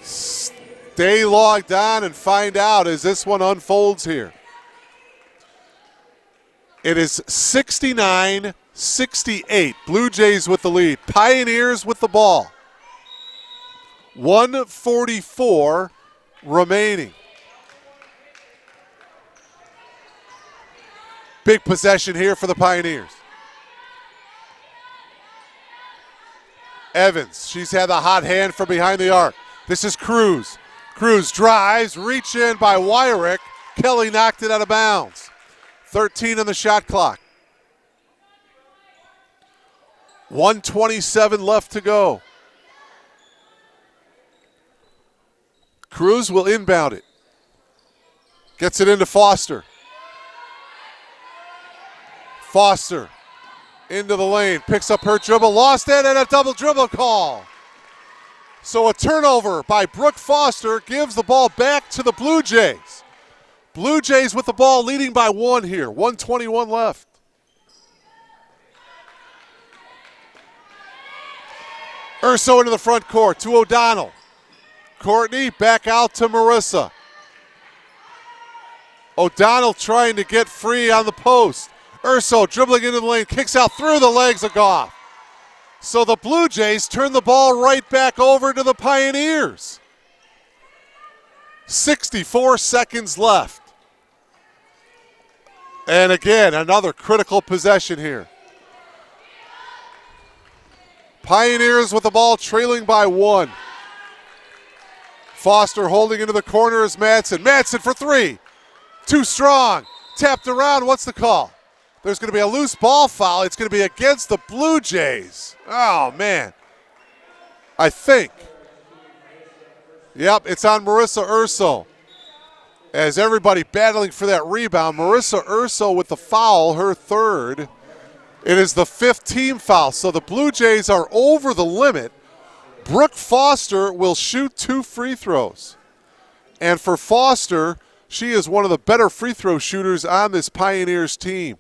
Stay logged on and find out as this one unfolds here. It is 69-68. Blue Jays with the lead. Pioneers with the ball. 1:44 remaining. Big possession here for the Pioneers. Evans, she's had the hot hand from behind the arc. This is Cruz. Cruz drives, reach in by Wyrick. Kelly knocked it out of bounds. 13 on the shot clock. 1:27 left to go. Cruz will inbound it. Gets it into Foster. Foster into the lane, picks up her dribble, lost it, and a double dribble call. So a turnover by Brooke Foster gives the ball back to the Blue Jays. Blue Jays with the ball leading by 1 here, 1:21 left. Urso into the front court to O'Donnell. Courtney back out to Marissa. O'Donnell trying to get free on the post. Urso dribbling into the lane, kicks out through the legs of Goff. So the Blue Jays turn the ball right back over to the Pioneers. 64 seconds left. And again, another critical possession here. Pioneers with the ball trailing by 1. Foster holding into the corner is Madsen. Madsen for 3. Too strong. Tapped around. What's the call? There's going to be a loose ball foul. It's going to be against the Blue Jays. Oh, man. I think. Yep, it's on Marissa Urso. As everybody battling for that rebound, Marissa Urso with the foul, her third. It is the 5th team foul, so the Blue Jays are over the limit. Brooke Foster will shoot 2 free throws. And for Foster, she is one of the better free throw shooters on this Pioneers team.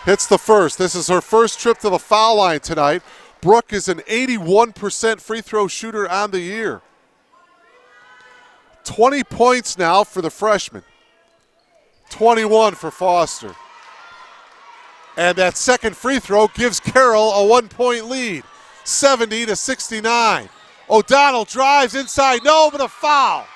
Hits the first. This is her first trip to the foul line tonight. Brooke is an 81% free throw shooter on the year. 20 points now for the freshman. 21 for Foster. And that second free throw gives Carroll a 1-point lead. 70-69. O'Donnell drives inside. No, but a foul.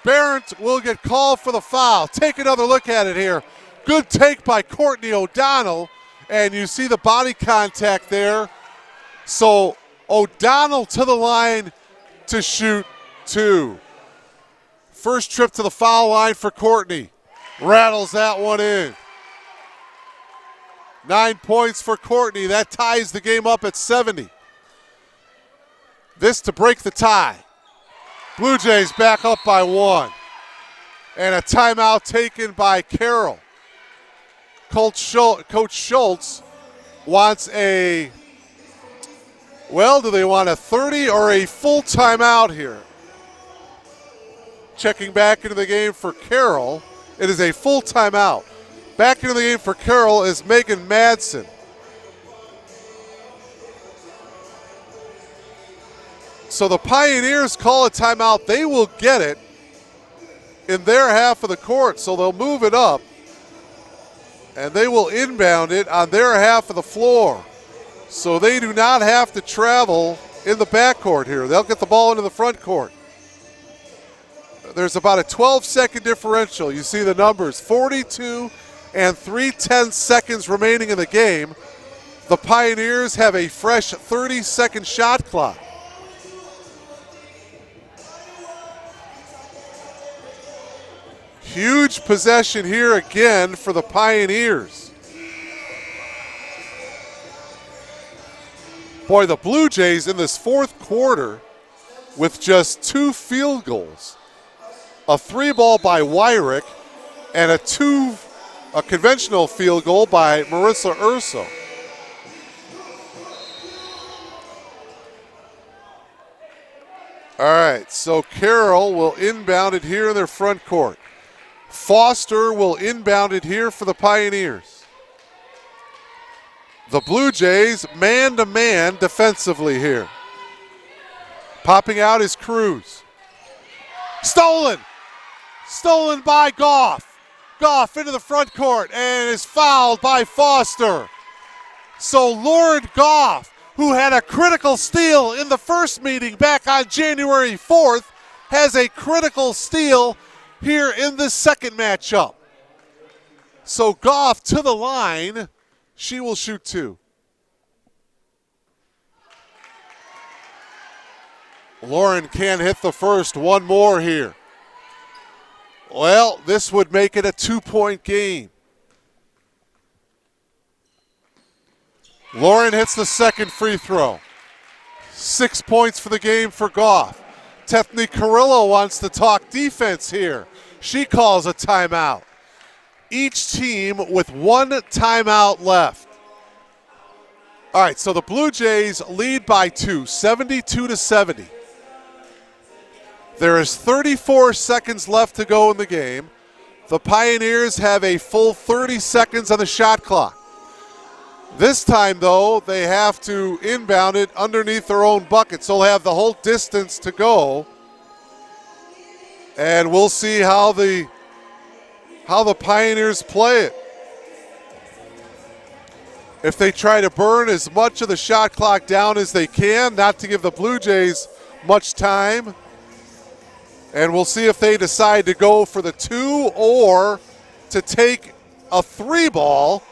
Barrett will get called for the foul. Take another look at it here. Good take by Courtney O'Donnell. And you see the body contact there. So O'Donnell to the line to shoot 2. First trip to the foul line for Courtney. Rattles that one in. 9 points for Courtney. That ties the game up at 70. This to break the tie. Blue Jays back up by 1. And a timeout taken by Carroll. Coach Schultz wants a Well, do they want a 30 or a full timeout here? Checking back into the game for Carroll. It is a full timeout. Back into the game for Carroll is Megan Madsen. So the Pioneers call a timeout. They will get it in their half of the court, so they'll move it up, and they will inbound it on their half of the floor. So they do not have to travel in the backcourt here. They'll get the ball into the front court. There's about a 12-second differential. You see the numbers, 42 and 3/10 seconds remaining in the game. The Pioneers have a fresh 30-second shot clock. Huge possession here again for the Pioneers. Boy, the Blue Jays in this fourth quarter with just 2 field goals. A 3-ball by Wyrick and a conventional field goal by Marissa Urso. All right, so Carroll will inbound it here in their front court. Foster will inbound it here for the Pioneers. The Blue Jays man-to-man defensively here. Popping out is Cruz. Stolen! Stolen by Goff. Goff into the front court and is fouled by Foster. So Lauren Goff, who had a critical steal in the first meeting back on January 4th, has a critical steal here in this second matchup. So Goff to the line. She will shoot 2. Lauren can't hit the first. One more here. Well, this would make it a 2-point game. Lauren hits the second free throw. 6 points for the game for Goff. Tethny Carrillo wants to talk defense here. She calls a timeout. Each team with 1 timeout left. All right, so the Blue Jays lead by 2, 72-70. There is 34 seconds left to go in the game. The Pioneers have a full 30 seconds on the shot clock. This time, though, they have to inbound it underneath their own bucket, so they'll have the whole distance to go. And we'll see how the Pioneers play it. If they try to burn as much of the shot clock down as they can, not to give the Blue Jays much time. And we'll see if they decide to go for the 2 or to take a 3-ball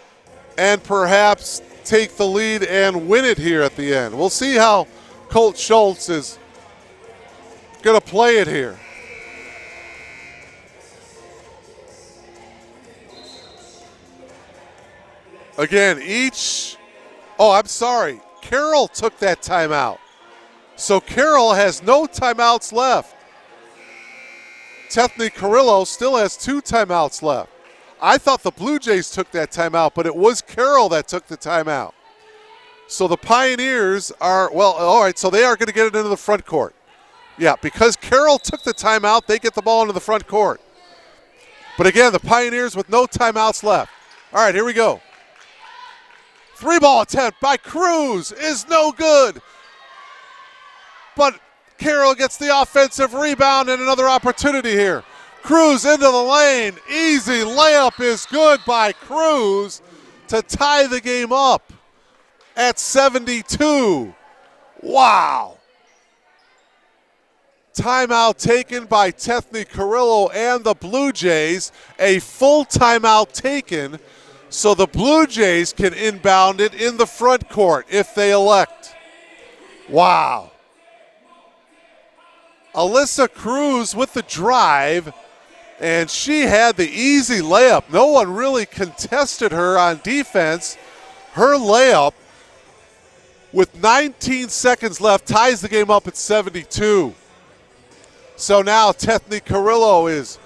and perhaps take the lead and win it here at the end. We'll see how Colt Schultz is going to play it here. Again, Carroll took that timeout. So Carroll has no timeouts left. Tethny Carrillo still has 2 timeouts left. I thought the Blue Jays took that timeout, but it was Carroll that took the timeout. So the Pioneers are, well, all right, so they are going to get it into the front court. Yeah, because Carroll took the timeout, they get the ball into the front court. But again, the Pioneers with no timeouts left. All right, here we go. 3-ball attempt by Cruz is no good. But Carroll gets the offensive rebound and another opportunity here. Cruz into the lane. Easy layup is good by Cruz to tie the game up at 72. Wow. Timeout taken by Tethny Carrillo and the Blue Jays. A full timeout taken so the Blue Jays can inbound it in the front court if they elect. Wow. Alyssa Cruz with the drive, and she had the easy layup. No one really contested her on defense. Her layup with 19 seconds left ties the game up at 72. So now Tethny Carrillo is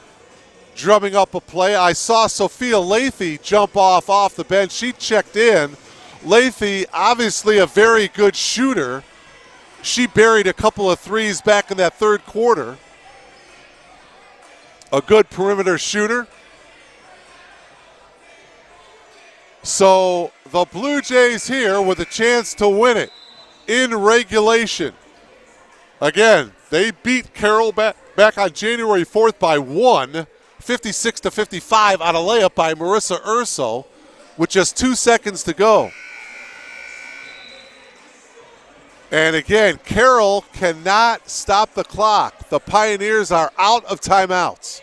drumming up a play. I saw Sophia Lathy jump off the bench. She checked in. Lathy, obviously a very good shooter. She buried a couple of threes back in that third quarter. A good perimeter shooter. So the Blue Jays here with a chance to win it in regulation. Again, they beat Carroll back on January 4th by 1, 56-55 on a layup by Marissa Urso with just 2 seconds to go. And again, Carroll cannot stop the clock. The Pioneers are out of timeouts.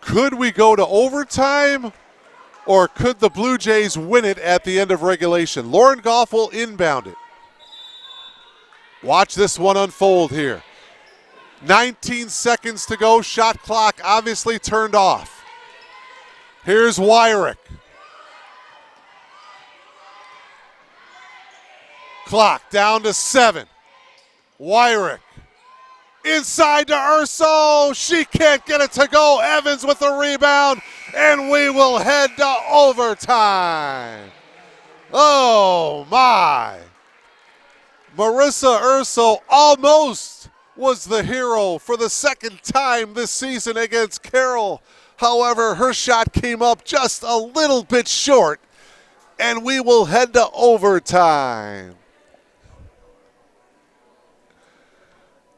Could we go to overtime, or could the Blue Jays win it at the end of regulation? Lauren Goff will inbound it. Watch this one unfold here. 19 seconds to go. Shot clock obviously turned off. Here's Wyrick. Clock down to 7. Wyrick. Inside to Urso. She can't get it to go. Evans with the rebound. And we will head to overtime. Oh, my. Marissa Urso almost was the hero for the second time this season against Carroll. However, her shot came up just a little bit short. And we will head to overtime.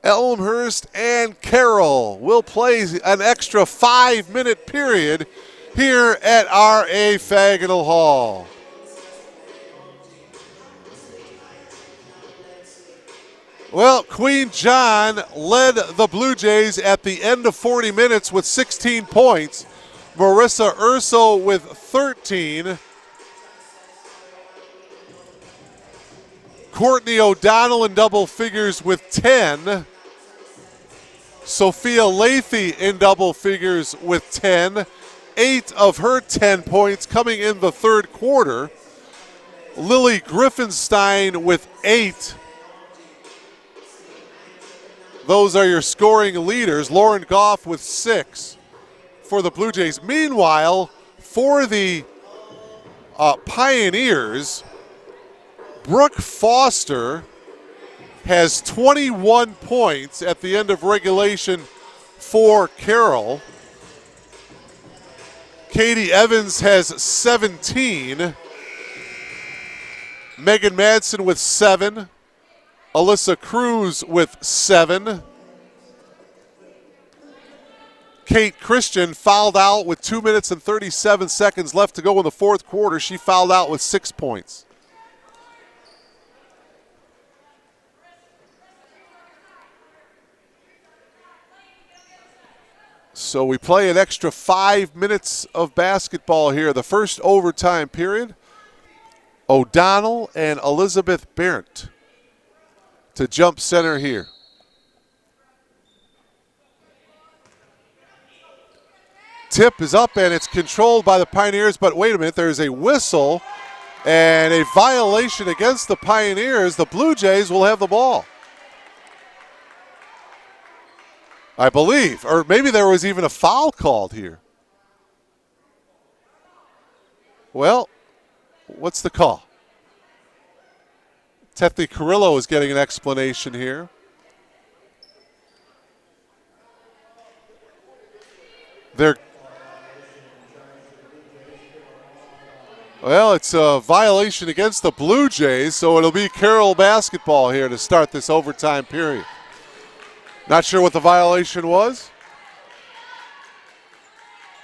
Elmhurst and Carroll will play an extra 5-minute period here at R.A. Faginal Hall. Well, Queen John led the Blue Jays at the end of 40 minutes with 16 points. Marissa Urso with 13. Courtney O'Donnell in double figures with 10. Sophia Lathy in double figures with 10. 8 of her 10 points coming in the third quarter. Lily Griffenstein with 8. Those are your scoring leaders. Lauren Goff with 6 for the Blue Jays. Meanwhile, for the Pioneers, Brooke Foster has 21 points at the end of regulation for Carroll. Katie Evans has 17. Megan Madsen with 7. Alyssa Cruz with 7. Kate Christian fouled out with 2 minutes and 37 seconds left to go in the fourth quarter. She fouled out with 6 points. So we play an extra 5 minutes of basketball here. The first overtime period. O'Donnell and Elizabeth Barrett to jump center here. Tip is up and it's controlled by the Pioneers, but wait a minute, there's a whistle and a violation against the Pioneers. The Blue Jays will have the ball, I believe, or maybe there was even a foul called here. Well, what's the call? Tethy Carrillo is getting an explanation here. Well, it's a violation against the Blue Jays, so it'll be Carroll basketball here to start this overtime period. Not sure what the violation was,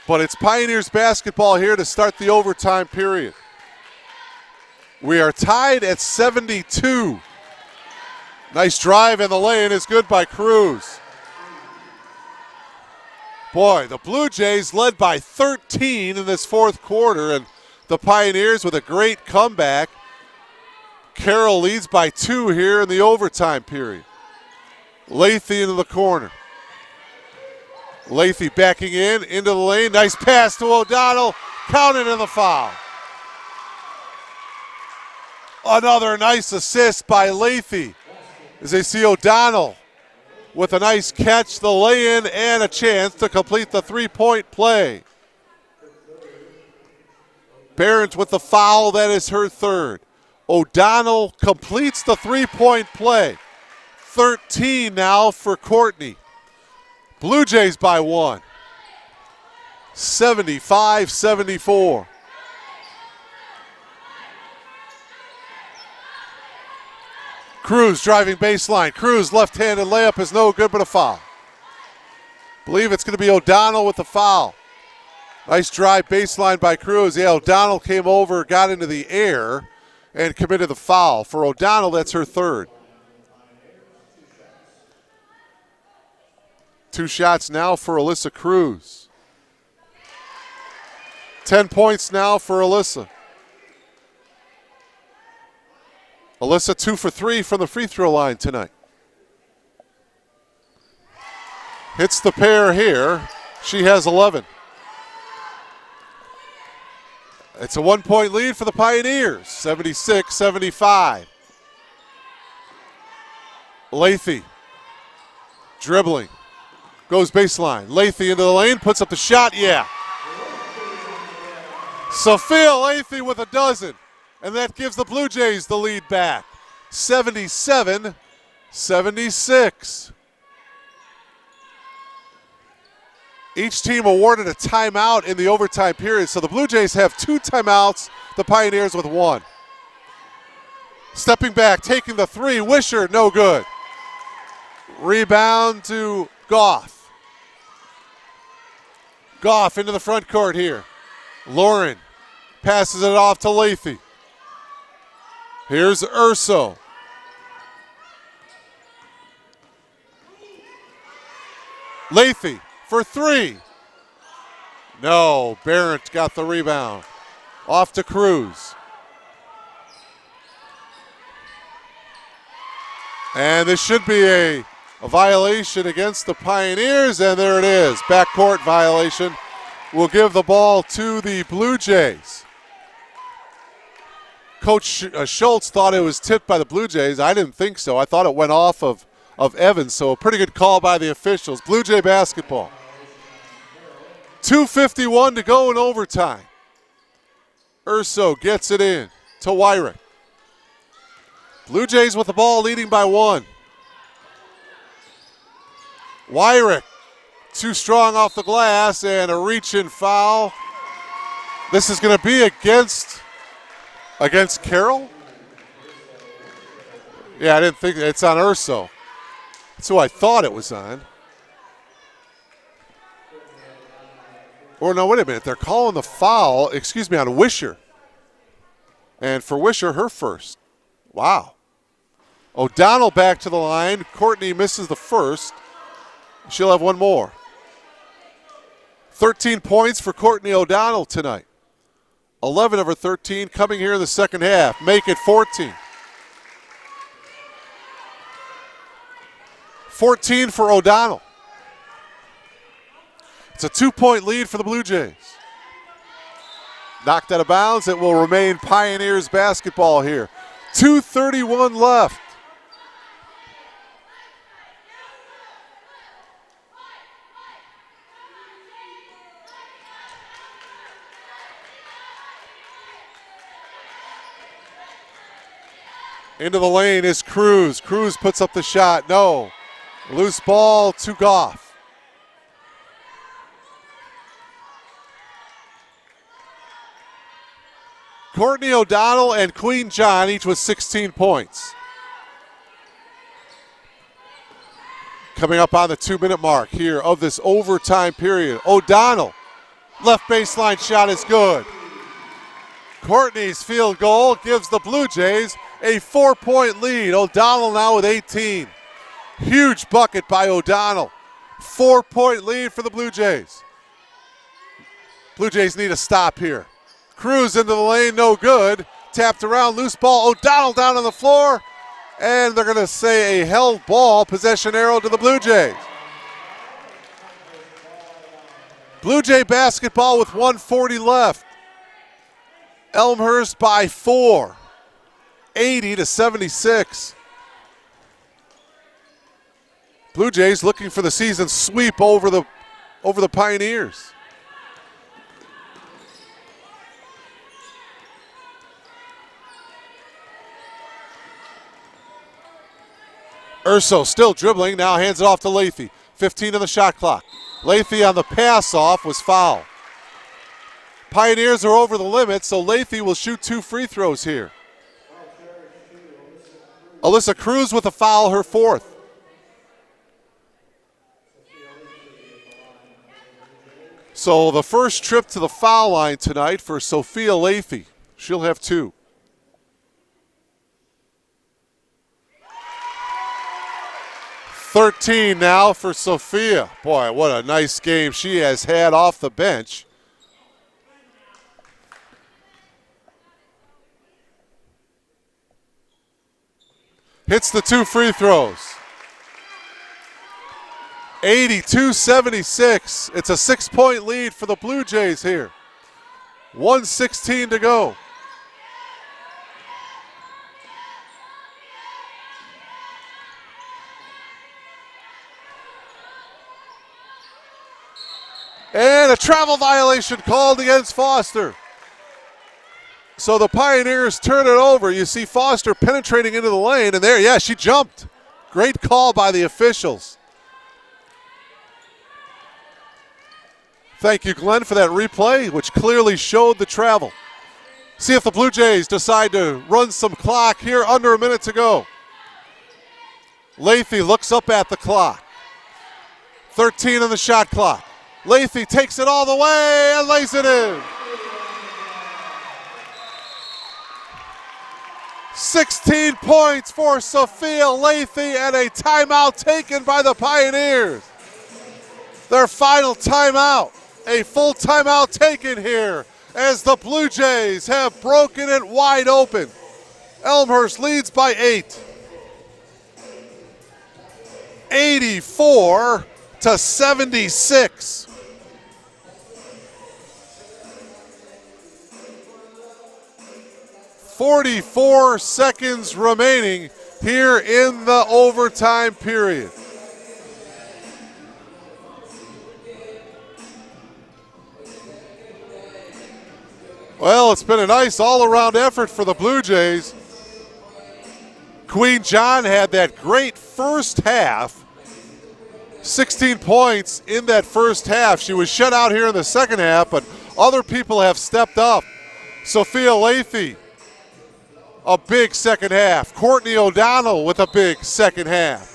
but it's Pioneers basketball here to start the overtime period. We are tied at 72. Nice drive, and the lay-in is good by Cruz. Boy, the Blue Jays led by 13 in this fourth quarter, and the Pioneers with a great comeback. Carroll leads by 2 here in the overtime period. Lathy into the corner. Lathy backing into the lane. Nice pass to O'Donnell. Counted in the foul. Another nice assist by Lathy as they see O'Donnell with a nice catch, the lay-in, and a chance to complete the three-point play. Barons with the foul, that is her third. O'Donnell completes the three-point play. 13 now for Courtney. Blue Jays by 1. 75-74. Cruz driving baseline. Cruz left-handed layup is no good, but a foul. Believe it's going to be O'Donnell with the foul. Nice drive baseline by Cruz. Yeah, O'Donnell came over, got into the air, and committed the foul. For O'Donnell, that's her third. 2 shots now for Alyssa Cruz. 10 points now for Alyssa. Alyssa 2 for 3 from the free throw line tonight. Hits the pair here. She has 11. It's a 1-point lead for the Pioneers, 76-75. Lathy dribbling, goes baseline. Lathy into the lane, puts up the shot, yeah. Sophia Lathy with a dozen, and that gives the Blue Jays the lead back, 77-76. Each team awarded a timeout in the overtime period, so the Blue Jays have 2 timeouts, the Pioneers with 1. Stepping back, taking the 3, Wisher, no good. Rebound to Goff. Goff into the front court here. Lauren passes it off to Lathy. Here's Urso. Lathy for 3. No, Barrett got the rebound. Off to Cruz. And this should be a violation against the Pioneers, and there it is. Backcourt violation. Will give the ball to the Blue Jays. Coach Schultz thought it was tipped by the Blue Jays. I didn't think so. I thought it went off of Evans, so a pretty good call by the officials. Blue Jay basketball. 2:51 to go in overtime. Urso gets it in to Wyrick. Blue Jays with the ball, leading by 1. Wyrick, too strong off the glass, and a reach-in foul. This is going to be against Carroll? Yeah, I didn't think it's on Urso. That's who I thought it was on. Or no, wait a minute. They're calling the foul, on Wisher. And for Wisher, her first. Wow. O'Donnell back to the line. Courtney misses the first. She'll have 1 more. 13 points for Courtney O'Donnell tonight. 11 of her 13 coming here in the second half. Make it 14. 14 for O'Donnell. It's a 2-point lead for the Blue Jays. Knocked out of bounds. It will remain Pioneers basketball here. 2:31 left. Into the lane is Cruz. Cruz puts up the shot. No. Loose ball to Goff. Courtney O'Donnell and Queen John each with 16 points. Coming up on the 2-minute mark here of this overtime period. O'Donnell, left baseline shot is good. Courtney's field goal gives the Blue Jays a 4-point lead. O'Donnell now with 18. Huge bucket by O'Donnell. 4-point lead for the Blue Jays. Blue Jays need a stop here. Cruz into the lane, no good. Tapped around, loose ball. O'Donnell down on the floor. And they're going to say a held ball, possession arrow to the Blue Jays. Blue Jay basketball with 1:40 left. Elmhurst by 4. 80-76. Blue Jays looking for the season sweep over the Pioneers. Urso still dribbling, now hands it off to Lathy. 15 on the shot clock. Lathy on the pass off was foul. Pioneers are over the limit, so Lathy will shoot 2 free throws here. Alyssa Cruz with a foul, her 4th. So the first trip to the foul line tonight for Sophia Lathy. She'll have 2. $13 now for Sophia. Boy, what a nice game she has had off the bench. Hits the 2 free throws. 82-76. It's a 6-point lead for the Blue Jays here. 1:16 to go. And a travel violation called against Foster. So the Pioneers turn it over. You see Foster penetrating into the lane, and there, yeah, she jumped. Great call by the officials. Thank you, Glenn, for that replay, which clearly showed the travel. See if the Blue Jays decide to run some clock here, under a minute to go. Lathy looks up at the clock. 13 on the shot clock. Lathy takes it all the way and lays it in. 16 points for Sophia Lathy and a timeout taken by the Pioneers. Their final timeout, a full timeout taken here as the Blue Jays have broken it wide open. Elmhurst leads by 8. 84-76. 44 seconds remaining here in the overtime period. Well, it's been a nice all-around effort for the Blue Jays. Queen John had that great first half. 16 points in that first half. She was shut out here in the second half, but other people have stepped up. Sophia Lathy, a big second half. Courtney O'Donnell with a big second half.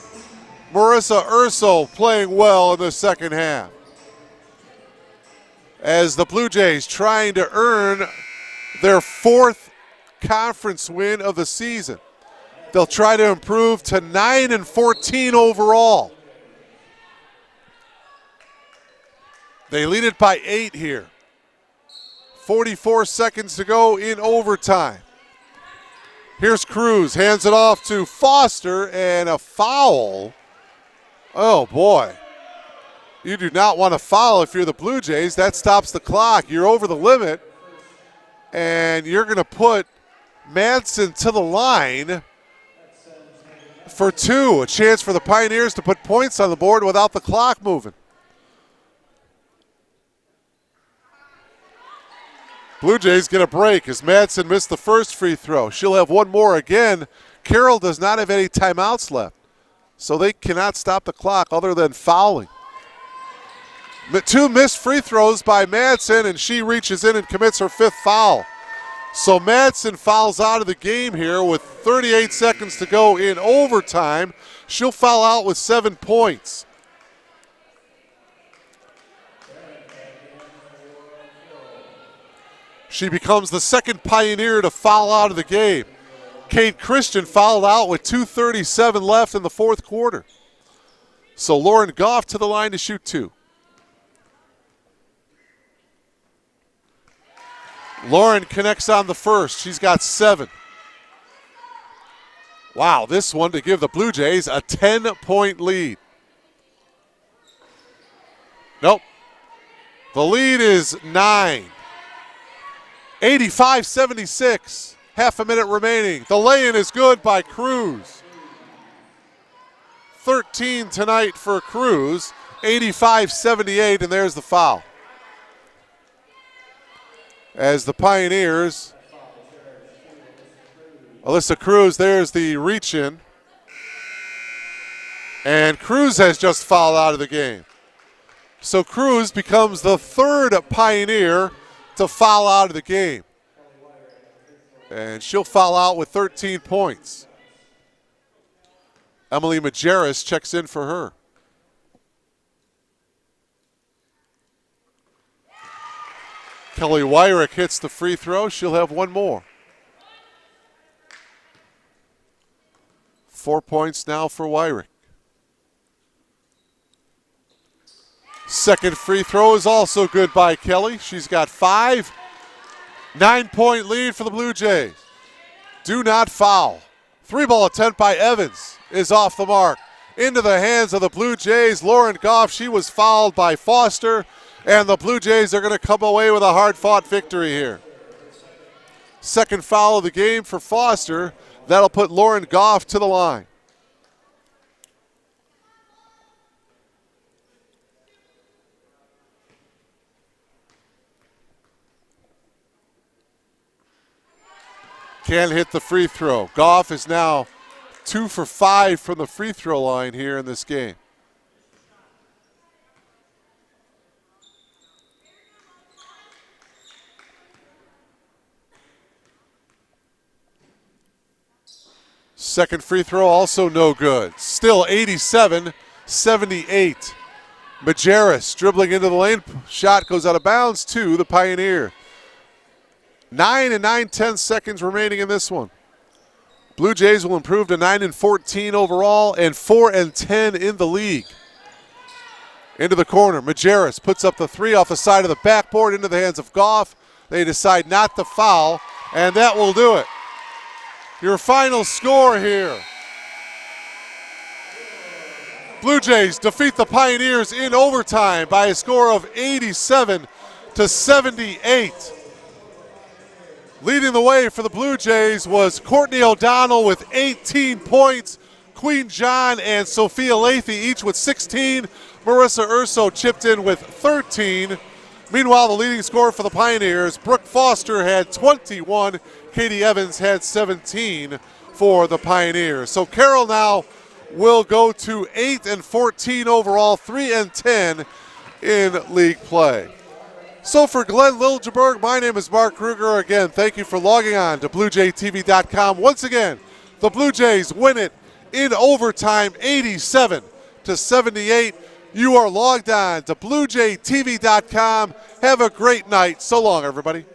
Marissa Urso playing well in the second half. As the Blue Jays trying to earn their 4th conference win of the season. They'll try to improve to 9-14 overall. They lead it by 8 here. 44 seconds to go in overtime. Here's Cruz, hands it off to Foster, and a foul. Oh boy. You do not want to foul if you're the Blue Jays. That stops the clock. You're over the limit, and you're going to put Madsen to the line for 2. A chance for the Pioneers to put points on the board without the clock moving. Blue Jays get a break as Madsen missed the first free throw. She'll have one more again. Carroll does not have any timeouts left, so they cannot stop the clock other than fouling. 2 missed free throws by Madsen, and she reaches in and commits her 5th foul. So Madsen fouls out of the game here with 38 seconds to go in overtime. She'll foul out with 7 points. She becomes the second Pioneer to foul out of the game. Kate Christian fouled out with 2:37 left in the 4th quarter. So Lauren Goff to the line to shoot 2. Lauren connects on the first. She's got 7. Wow, this one to give the Blue Jays a 10-point lead. Nope. The lead is 9. 85-76. Half a minute remaining. The lay-in is good by Cruz. 13 tonight for Cruz. 85-78, and there's the foul. As the Pioneers, Alyssa Cruz, there's the reach in. And Cruz has just fouled out of the game. So Cruz becomes the third Pioneer to foul out of the game. And she'll foul out with 13 points. Emily Majerus checks in for her. Kelly Wyrick hits the free throw. She'll have one more. 4 points now for Wyrick. Second free throw is also good by Kelly. She's got 5. 9-point lead for the Blue Jays. Do not foul. 3-ball attempt by Evans is off the mark. Into the hands of the Blue Jays. Lauren Goff, she was fouled by Foster. And the Blue Jays are going to come away with a hard-fought victory here. Second foul of the game for Foster. That'll put Lauren Goff to the line. Can't hit the free throw. Goff is now 2 for 5 from the free throw line here in this game. Second free throw also no good. Still 87-78. Majerus dribbling into the lane. Shot goes out of bounds to the Pioneer. 9 and 9/10 seconds remaining in this one. Blue Jays will improve to 9 and 14 overall and 4 and 10 in the league. Into the corner. Majerus puts up the three off the side of the backboard into the hands of Goff. They decide not to foul, and that will do it. Your final score here. Blue Jays defeat the Pioneers in overtime by a score of 87-78. Leading the way for the Blue Jays was Courtney O'Donnell with 18 points. Queen John and Sophia Lathy each with 16. Marissa Urso chipped in with 13. Meanwhile, the leading scorer for the Pioneers, Brooke Foster, had 21. Katie Evans had 17 for the Pioneers. So Carroll now will go to 8 and 14 overall, 3 and 10 in league play. So for Glenn Liljeburg, my name is Mark Kruger. Again, thank you for logging on to BlueJayTV.com. Once again, the Blue Jays win it in overtime, 87-78. You are logged on to BlueJayTV.com. Have a great night. So long, everybody.